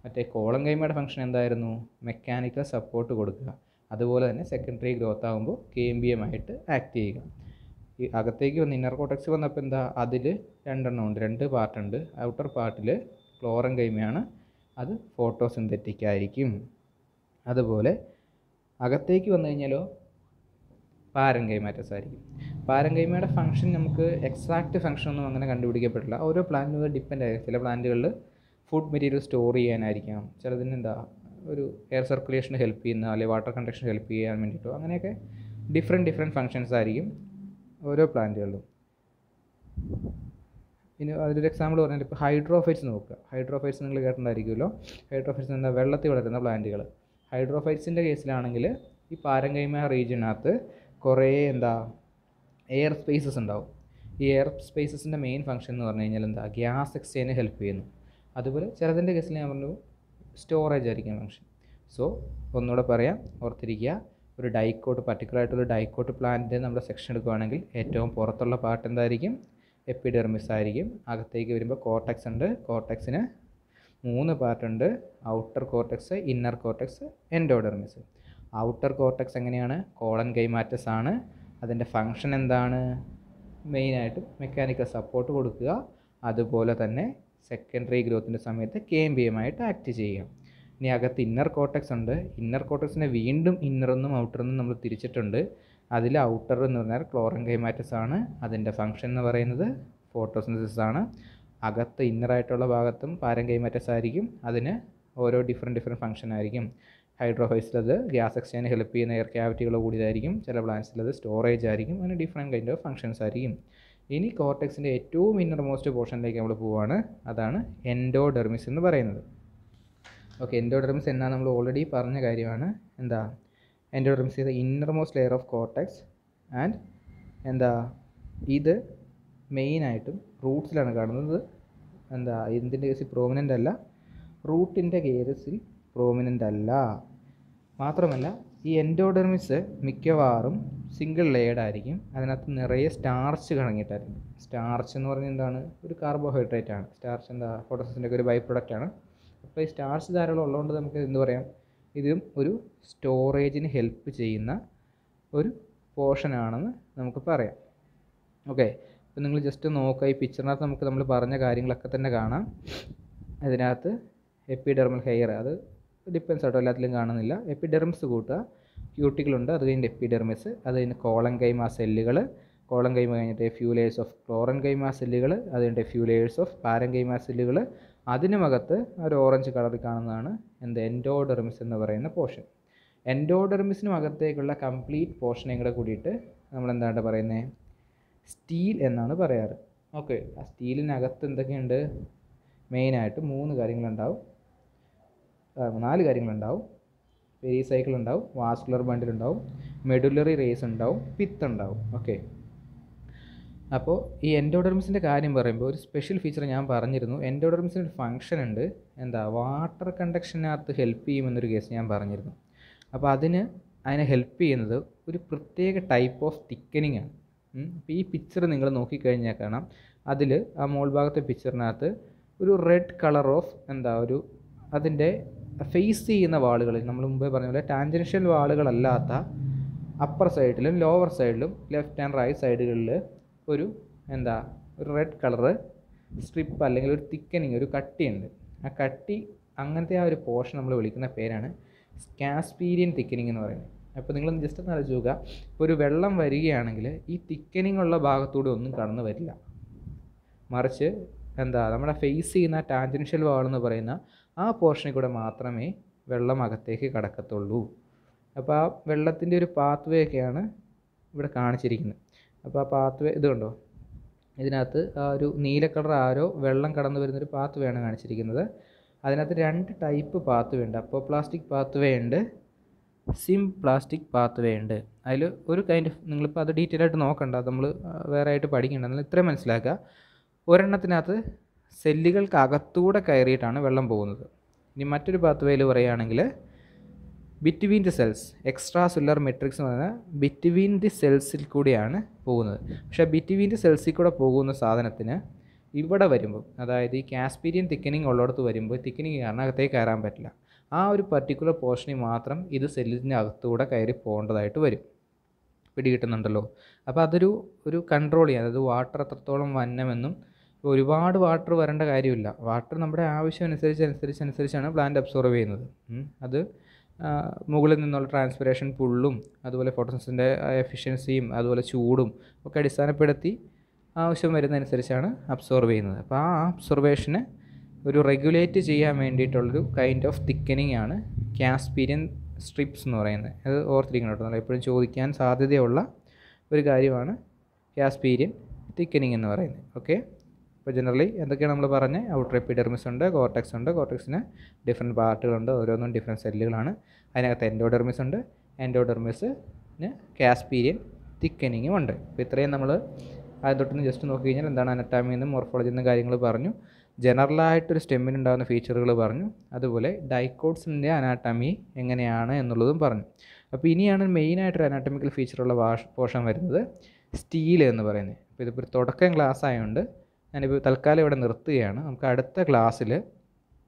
മറ്റേ കോളൻകൈമയുടെ ഫംഗ്ഷൻ എന്തായിരുന്നു, മെക്കാനിക്കൽ സപ്പോർട്ട് കൊടുക്കുക. അതുപോലെ തന്നെ സെക്കൻഡറി ഗ്രോത്ത് ആകുമ്പോൾ കേമ്പിയമായിട്ട് ആക്ട് ചെയ്യുക. ഈ അകത്തേക്ക് വന്ന് ഇന്നർ കോർട്ടെക്സ് വന്നപ്പോൾ എന്താ, അതിൽ 2 എണ്ണം ഉണ്ട്, 2 പാർട്ടുണ്ട്. ഔട്ടർ പാർട്ടിൽ ക്ലോറൻകൈമയാണ്, അത് ഫോട്ടോസിന്തറ്റിക് ആയിരിക്കും. അതുപോലെ അകത്തേക്ക് വന്നു കഴിഞ്ഞാലോ പാരൻകൈമാറ്റസ് ആയിരിക്കും. പാരൻകൈമയുടെ ഫംഗ്ഷൻ നമുക്ക് എക്സാക്റ്റ് ഫംഗ്ഷനൊന്നും അങ്ങനെ കണ്ടുപിടിക്കപ്പെട്ടില്ല. ഓരോ പ്ലാന്റിനും ഡിപ്പെൻഡ് ആയിരിക്കും. ചില പ്ലാന്റുകളിൽ ഫുഡ് മെറ്റീരിയൽ സ്റ്റോർ ചെയ്യാനായിരിക്കാം, ചിലതിന് ഒരു എയർ സർക്കുലേഷന് ഹെൽപ്പ് ചെയ്യുന്ന, അല്ലെങ്കിൽ വാട്ടർ കണ്ടക്ഷൻ ഹെൽപ്പ് ചെയ്യാൻ വേണ്ടിയിട്ടോ, അങ്ങനെയൊക്കെ ഡിഫറെൻറ്റ് ഫങ്ഷൻസ് ആയിരിക്കും ഓരോ പ്ലാന്റുകളിലും. പിന്നെ അതിലൊരു എക്സാമ്പിൾ പറഞ്ഞാൽ ഇപ്പോൾ ഹൈഡ്രോഫൈറ്റ്സ് നോക്കുക. ഹൈഡ്രോഫൈറ്റ്സ് നിങ്ങൾ കേട്ടിട്ടുണ്ടായിരിക്കുമല്ലോ. ഹൈഡ്രോഫൈറ്റ്സ് എന്താ, വെള്ളത്തിൽ വളരുന്ന പ്ലാന്റുകൾ. ഹൈഡ്രോഫൈറ്റ്സിൻ്റെ കേസിലാണെങ്കിൽ ഈ പാരൻകൈമ റീജിയനകത്ത് കുറേ എയർ സ്പേസസ് ഉണ്ടാവും. ഈ എയർ സ്പേസസിൻ്റെ മെയിൻ ഫംഗ്ഷൻ എന്ന് പറഞ്ഞു കഴിഞ്ഞാൽ ഗ്യാസ് എക്സ്ചേഞ്ചിന് ഹെൽപ്പ് ചെയ്യുന്നു. അതുപോലെ ചിലതിൻ്റെ കേസിൽ ഞാൻ പറഞ്ഞു സ്റ്റോറേജ് ആയിരിക്കും ഫംഗ്ഷൻ. സോ ഒന്നുകൂടെ പറയാം, ഓർത്തിരിക്കുക, ഒരു ഡൈക്കോട്ട്, പർട്ടിക്കുലർ ആയിട്ടുള്ള ഡൈക്കോട്ട് പ്ലാന്റിൻ്റെ നമ്മുടെ സെക്ഷൻ എടുക്കുകയാണെങ്കിൽ ഏറ്റവും പുറത്തുള്ള പാർട്ട് എന്തായിരിക്കും, എപ്പിഡെർമിസ് ആയിരിക്കും. അകത്തേക്ക് വരുമ്പോൾ കോർട്ടെക്സ് ഉണ്ട്. കോർട്ടെക്സിന് 3 പാർട്ടുണ്ട്, outer cortex, inner cortex, endodermis. Outer cortex എങ്ങനെയാണ്, കോളൻകൈമാറ്റസ് ആണ്. അതിൻ്റെ ഫംഗ്ഷൻ എന്താണ്, മെയിനായിട്ടും മെക്കാനിക്കൽ സപ്പോർട്ട് കൊടുക്കുക. അതുപോലെ തന്നെ സെക്കൻഡറി ഗ്രോത്തിൻ്റെ സമയത്ത് കേമ്പിയമായിട്ട് ആക്ട് ചെയ്യുക. ഇനി അകത്ത് ഇന്നർ കോർട്ടെക്സ് ഉണ്ട്. ഇന്നർ കോർട്ടെക്സിനെ വീണ്ടും ഇന്നറെന്നും ഔട്ടറെന്നും നമ്മൾ തിരിച്ചിട്ടുണ്ട്. അതിൽ ഔട്ടർ എന്ന് പറഞ്ഞാൽ ക്ലോറൻകൈമാറ്റസ് ആണ്. അതിൻ്റെ ഫംഗ്ഷൻ എന്ന് പറയുന്നത് ഫോട്ടോസിന്തസിസ് ആണ്. അകത്ത് ഇന്നറായിട്ടുള്ള ഭാഗത്തും പാരൻകൈമാറ്റസ് ആയിരിക്കും. അതിന് ഓരോ ഡിഫറെൻറ്റ് ഫംഗ്ഷൻ ആയിരിക്കും. ഹൈഡ്രോഫൈറ്റ്സിലത് ഗ്യാസ് എക്സ്ചേഞ്ച് ഹെൽപ്പ് ചെയ്യുന്ന എയർ ക്യാവിറ്റികൾ കൂടിയതായിരിക്കും. ചില പ്ലാന്റ്സിലത് സ്റ്റോറേജ് ആയിരിക്കും. അങ്ങനെ ഡിഫറെൻറ്റ് കൈൻഡ് ഓഫ് ഫംഗ്ഷൻസ് ആയിരിക്കും. ഇനി കോർട്ടെക്സിൻ്റെ ഏറ്റവും ഇന്നർമോസ്റ്റ് പോർഷനിലേക്ക് നമ്മൾ പോവുകയാണ്. അതാണ് എൻഡോഡെർമിസ് എന്ന് പറയുന്നത്. ഓക്കെ, എൻഡോഡെർമിസ് എന്നാൽ നമ്മൾ ഓൾറെഡി പറഞ്ഞ കാര്യമാണ്. എൻഡോഡെർമിസ് ഇത് innermost layer of cortex and ഇത് മെയിനായിട്ടും റൂട്ട്സിലാണ് കാണുന്നത്. ഇതിൻ്റെ കേസിൽ പ്രോമിനൻ്റ് അല്ല, റൂട്ടിൻ്റെ കേസിൽ പ്രോമിനൻ്റ് അല്ല. മാത്രമല്ല ഈ എൻഡോഡെർമിസ് മിക്കവാറും സിംഗിൾ ലെയർഡ് ആയിരിക്കും. അതിനകത്ത് നിറയെ സ്റ്റാർച്ച് കടങ്ങിയിട്ടായിരിക്കും. സ്റ്റാർച്ച് എന്ന് പറഞ്ഞാൽ എന്താണ്? ഒരു കാർബോഹൈഡ്രേറ്റ് ആണ്. സ്റ്റാർച്ച് എന്താ? ഫോട്ടോസിൻ്റെ ഒക്കെ ഒരു ബൈ പ്രൊഡക്റ്റ് ആണ്. അപ്പോൾ ഈ സ്റ്റാർച്ച് ധാരാളം ഉള്ളതുകൊണ്ട് നമുക്ക് എന്ത് പറയാം? ഇതും ഒരു സ്റ്റോറേജിന് ഹെൽപ്പ് ചെയ്യുന്ന ഒരു പോർഷനാണെന്ന് നമുക്ക് പറയാം. ഓക്കെ, അപ്പോൾ നിങ്ങൾ ജസ്റ്റ് നോക്കുക. ഈ പിക്ചറിനകത്ത് നമുക്ക് നമ്മൾ പറഞ്ഞ കാര്യങ്ങളൊക്കെ തന്നെ കാണാം. അതിനകത്ത് എപ്പിഡെർമൽ ഹെയർ, അത് ഡിപ്പെൻസ് ആട്ടോ, എല്ലാത്തിലും കാണുന്നില്ല. എപ്പിഡെർമിസ് കൂട്ടുക, ക്യൂട്ടികളുണ്ട്, അത് കഴിഞ്ഞിട്ട് എപ്പിഡെർമിസ്, അത് കഴിഞ്ഞ് കോളൻകൈമ സെല്ലുകൾ, കോളൻകൈമ കഴിഞ്ഞിട്ട് ഫ്യൂ ലെയേഴ്സ് ഓഫ് ക്ലോറൻകൈമ സെല്ലുകൾ, അത് കഴിഞ്ഞിട്ട് ഫ്യൂ ലെയേഴ്സ് ഓഫ് പാരൻകൈമ സെല്ലുകൾ. അതിനുമകത്ത് ഒരു ഓറഞ്ച് കളറിൽ കാണുന്നതാണ് എന്ത്? എൻഡോഡെർമിസ് എന്ന് പറയുന്ന പോർഷൻ. എൻഡോഡെർമിസിനും അകത്തേക്കുള്ള കംപ്ലീറ്റ് പോർഷനെ കൂടെ കൂടിയിട്ട് നമ്മൾ എന്താണ് പറയുന്നത്? സ്റ്റീൽ എന്നാണ് പറയാറ്. ഓക്കെ, ആ സ്റ്റീലിനകത്ത് എന്തൊക്കെയുണ്ട്? മെയിനായിട്ട് 3 കാര്യങ്ങളുണ്ടാവും, 4 കാര്യങ്ങളുണ്ടാവും. പെരിസൈക്കിൾ ഉണ്ടാവും, വാസ്കുലർ ബണ്ടിൽ ഉണ്ടാവും, മെഡുലറി റേസ് ഉണ്ടാവും, പിത്ത് ഉണ്ടാവും. ഓക്കെ, അപ്പോൾ ഈ എൻഡോഡെർമിസിൻ്റെ കാര്യം പറയുമ്പോൾ ഒരു സ്പെഷ്യൽ ഫീച്ചർ ഞാൻ പറഞ്ഞിരുന്നു. എൻഡോഡെർമിസിന് ഒരു ഫംഗ്ഷൻ ഉണ്ട്, എന്താ? വാട്ടർ കണ്ടക്ഷനകത്ത് ഹെൽപ്പ് ചെയ്യുമെന്നൊരു കേസ് ഞാൻ പറഞ്ഞിരുന്നു. അപ്പോൾ അതിനെ ഹെൽപ്പ് ചെയ്യുന്നത് ഒരു പ്രത്യേക ടൈപ്പ് ഓഫ് തിക്കനിങ് ആണ്. അപ്പോൾ ഈ പിക്ചർ നിങ്ങൾ നോക്കിക്കഴിഞ്ഞാൽ കാണാം, അതിൽ ആ മോൾ ഭാഗത്തെ പിക്ചറിനകത്ത് ഒരു റെഡ് കളർ ഓഫ് ഒരു അതിൻ്റെ ഫേസ് ചെയ്യുന്ന വാളുകൾ, നമ്മൾ മുമ്പേ പറഞ്ഞ പോലെ ടാൻജൻഷ്യൽ വാളുകളല്ലാത്ത അപ്പർ സൈഡിലും ലോവർ സൈഡിലും ലെഫ്റ്റ് ആൻഡ് റൈറ്റ് സൈഡുകളിൽ ഒരു ഒരു റെഡ് കളറ് സ്ട്രിപ്പ് അല്ലെങ്കിൽ ഒരു തിക്കനിങ്, ഒരു കട്ടിയുണ്ട്. ആ കട്ടി, അങ്ങനത്തെ ആ ഒരു പോർഷൻ നമ്മൾ വിളിക്കുന്ന പേരാണ് കാസ്പീരിയൻ തിക്കനിങ് എന്ന് പറയുന്നത്. അപ്പോൾ നിങ്ങൾ ജസ്റ്റ് ഒന്ന് ആലോചിച്ച് നോക്കുക, ഇപ്പോൾ ഒരു വെള്ളം വരികയാണെങ്കിൽ ഈ തിക്കനിങ് ഉള്ള ഭാഗത്തൂടെ ഒന്നും കടന്നു വരില്ല, മറിച്ച് നമ്മുടെ ഫേസ് ചെയ്യുന്ന ടാൻജൻഷ്യൽ വാൾ എന്ന് പറയുന്ന ആ പോർഷനിൽ കൂടെ മാത്രമേ വെള്ളം അകത്തേക്ക് കടക്കത്തുള്ളൂ. അപ്പോൾ ആ വെള്ളത്തിൻ്റെ ഒരു പാത്ത് വേ ഒക്കെയാണ് ഇവിടെ കാണിച്ചിരിക്കുന്നത്. അപ്പോൾ ആ പാത്ത് വേ ഇത് കണ്ടോ, ഇതിനകത്ത് ആ ഒരു നീല കളർ ആരോ വെള്ളം കടന്നു വരുന്നൊരു പാത്ത് വേ ആണ് കാണിച്ചിരിക്കുന്നത്. അതിനകത്ത് 2 ടൈപ്പ് പാത്ത് വേ ഉണ്ട്. അപ്പോപ്ലാസ്റ്റിക് പാത്ത് വേ ഉണ്ട്, സിംപ്ലാസ്റ്റിക് പാത്ത് വേ ഉണ്ട്. അതിൽ ഒരു കൈൻഡ് ഓഫ്, നിങ്ങളിപ്പോൾ അത് ഡീറ്റെയിൽ ആയിട്ട് നോക്കണ്ട, അത് നമ്മൾ വേറെ ആയിട്ട് പഠിക്കേണ്ട, എന്നാൽ ഇത്രയും മനസ്സിലാക്കുക. ഒരെണ്ണത്തിനകത്ത് സെല്ലുകൾക്ക് അകത്തൂടെ കയറിയിട്ടാണ് വെള്ളം പോകുന്നത്. ഇനി മറ്റൊരു പാത്ത് വേയിൽ പറയുകയാണെങ്കിൽ between the cells, extra cellular matrix എന്ന് പറഞ്ഞാൽ ബിറ്റ്വീൻ ദി സെൽസിൽ കൂടിയാണ് പോകുന്നത്. പക്ഷേ ബിറ്റ്വീൻ ദി സെൽസിൽ കൂടെ പോകുന്ന സാധനത്തിന് ഇവിടെ വരുമ്പോൾ, അതായത് ഈ കാസ്പീരിയൻ തിക്കനിങ് ഉള്ളിടത്ത് വരുമ്പോൾ തിക്കനിങ് കാരണം അകത്തേക്ക് കയറാൻ പറ്റില്ല. ആ ഒരു പർട്ടിക്കുലർ പോർഷനിൽ മാത്രം ഇത് സെല്ലിൻ്റെ അകത്തൂടെ കയറി പോകേണ്ടതായിട്ട് വരും. പിടികിട്ടുന്നുണ്ടല്ലോ? അപ്പോൾ അതൊരു കൺട്രോൾ ചെയ്യാൻ, അതായത് വാട്ടർ എത്രത്തോളം വന്നമെന്നും, ഒരുപാട് വാട്ടർ വരേണ്ട കാര്യമില്ല. വാട്ടർ നമ്മുടെ ആവശ്യം അനുസരിച്ചാണ് പ്ലാന്റ് അബ്സോർവ് ചെയ്യുന്നത്. അത് മുകളിൽ നിന്നുള്ള ട്രാൻസ്പിറേഷൻ പുള്ളും അതുപോലെ ഫോട്ടോസിൻ്റെ എഫിഷ്യൻസിയും അതുപോലെ ചൂടും ഒക്കെ അടിസ്ഥാനപ്പെടുത്തി ആവശ്യം വരുന്നതനുസരിച്ചാണ് അബ്സോർവ് ചെയ്യുന്നത്. അപ്പോൾ ആ അബ്സോർവേഷന് ഒരു റെഗുലേറ്റ് ചെയ്യാൻ വേണ്ടിയിട്ടുള്ളൊരു കൈൻഡ് ഓഫ് തിക്കനിങ് ആണ് കാസ്പീരിയൻ സ്ട്രിപ്സ് എന്ന് പറയുന്നത്. അത് ഓർത്തിരിക്കണം കേട്ടോ, എപ്പോഴും ചോദിക്കാൻ സാധ്യതയുള്ള ഒരു കാര്യമാണ് കാസ്പീരിയൻ തിക്കനിങ് എന്ന് പറയുന്നത്. ഓക്കെ, അപ്പോൾ ജനറലി എന്തൊക്കെയാണ് നമ്മൾ പറഞ്ഞത്? ഔട്ടർ എപ്പിഡെർമിസ് ഉണ്ട്, കോർട്ടെക്സ് ഉണ്ട്, കോർട്ടെക്സിന് ഡിഫറെൻറ്റ് പാർട്ടുകളുണ്ട്, ഓരോന്നും ഡിഫറെൻറ്റ് സെല്ലുകളാണ്. അതിനകത്ത് എൻഡോഡെർമിസ് ഉണ്ട്, എൻഡോഡെർമിസിന് കാസ്പീരിയൻ തിക്കനിങ്ങും ഉണ്ട്. അപ്പോൾ ഇത്രയും നമ്മൾ അത് തൊട്ടൊന്ന് ജസ്റ്റ് നോക്കി കഴിഞ്ഞാൽ എന്താണ് അനട്ടാമി എന്നും മോർഫോളജി എന്നും കാര്യങ്ങൾ പറഞ്ഞു, ജനറലായിട്ടൊരു സ്റ്റെമ്മിനുണ്ടാകുന്ന ഫീച്ചറുകൾ പറഞ്ഞു, അതുപോലെ ഡൈക്കോട്സിൻ്റെ അനാട്ടമി എങ്ങനെയാണ് എന്നുള്ളതും പറഞ്ഞു. അപ്പോൾ ഇനിയാണ് മെയിനായിട്ടൊരു അനാട്ടമിക്കൽ ഫീച്ചറുള്ള പോർഷൻ വരുന്നത്, സ്റ്റീൽ എന്ന് പറയുന്നത്. അപ്പോൾ ഇതിപ്പോൾ തുടക്കം ക്ലാസ് ആയതുകൊണ്ട് ഞാനിപ്പോൾ തൽക്കാലം ഇവിടെ നിർത്തുകയാണ്. നമുക്ക് അടുത്ത ക്ലാസ്സിൽ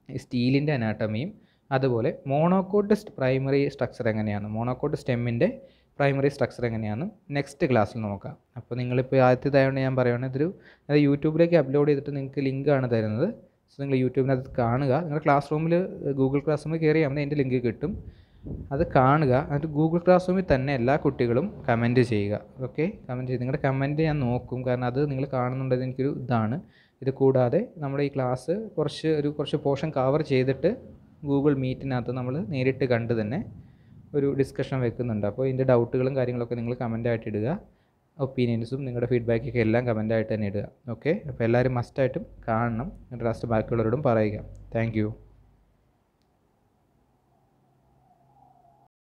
സ്റ്റീലിൻ്റെ അനാട്ടമിയും അതുപോലെ മോണോക്കോട്ട് പ്രൈമറി സ്ട്രക്ചർ എങ്ങനെയാണ്, മോണോക്കോട്ട് സ്റ്റെമ്മിൻ്റെ പ്രൈമറി സ്ട്രക്ചർ എങ്ങനെയാണെന്നും നെക്സ്റ്റ് ക്ലാസ്സിൽ നോക്കാം. അപ്പോൾ നിങ്ങളിപ്പോൾ ആദ്യത്തേതായതുകൊണ്ട് ഞാൻ പറയുകയാണെങ്കിൽ അത് യൂട്യൂബിലേക്ക് അപ്ലോഡ് ചെയ്തിട്ട് നിങ്ങൾക്ക് ലിങ്കാണ് തരുന്നത്. സോ നിങ്ങൾ യൂട്യൂബിനകത്ത് കാണുക, നിങ്ങളുടെ ക്ലാസ് റൂമിൽ ഗൂഗിൾ ക്ലാസ് റൂമിൽ കയറി ആകുമ്പോൾ എൻ്റെ ലിങ്ക് കിട്ടും, അത് കാണുക. എന്നിട്ട് ഗൂഗിൾ ക്ലാസ് റൂമിൽ തന്നെ എല്ലാ കുട്ടികളും കമൻറ്റ് ചെയ്യുക. ഓക്കെ, കമൻറ്റ് ചെയ്ത് നിങ്ങളുടെ കമൻറ്റ് ഞാൻ നോക്കും, കാരണം അത് നിങ്ങൾ കാണുന്നുണ്ടെങ്കിൽ എനിക്കൊരു ഇതാണ്. ഇത് കൂടാതെ നമ്മുടെ ഈ ക്ലാസ് കുറച്ച് പോർഷൻ കവർ ചെയ്തിട്ട് ഗൂഗിൾ മീറ്റിനകത്ത് നമ്മൾ നേരിട്ട് കണ്ട് തന്നെ ഒരു ഡിസ്കഷൻ വെക്കുന്നുണ്ട്. അപ്പോൾ ഇതിൻ്റെ ഡൗട്ടുകളും കാര്യങ്ങളൊക്കെ നിങ്ങൾ കമൻറ്റായിട്ട് ഇടുക, ഒപ്പീനിയൻസും നിങ്ങളുടെ ഫീഡ്ബാക്കൊക്കെ എല്ലാം കമൻറ്റായിട്ട് തന്നെ ഇടുക. ഓക്കെ, അപ്പോൾ എല്ലാവരും മസ്റ്റായിട്ടും കാണണം, എന്നിട്ട് ലാസ്റ്റ് ബാക്കിയുള്ളവരോടും പറയുക. Thank you.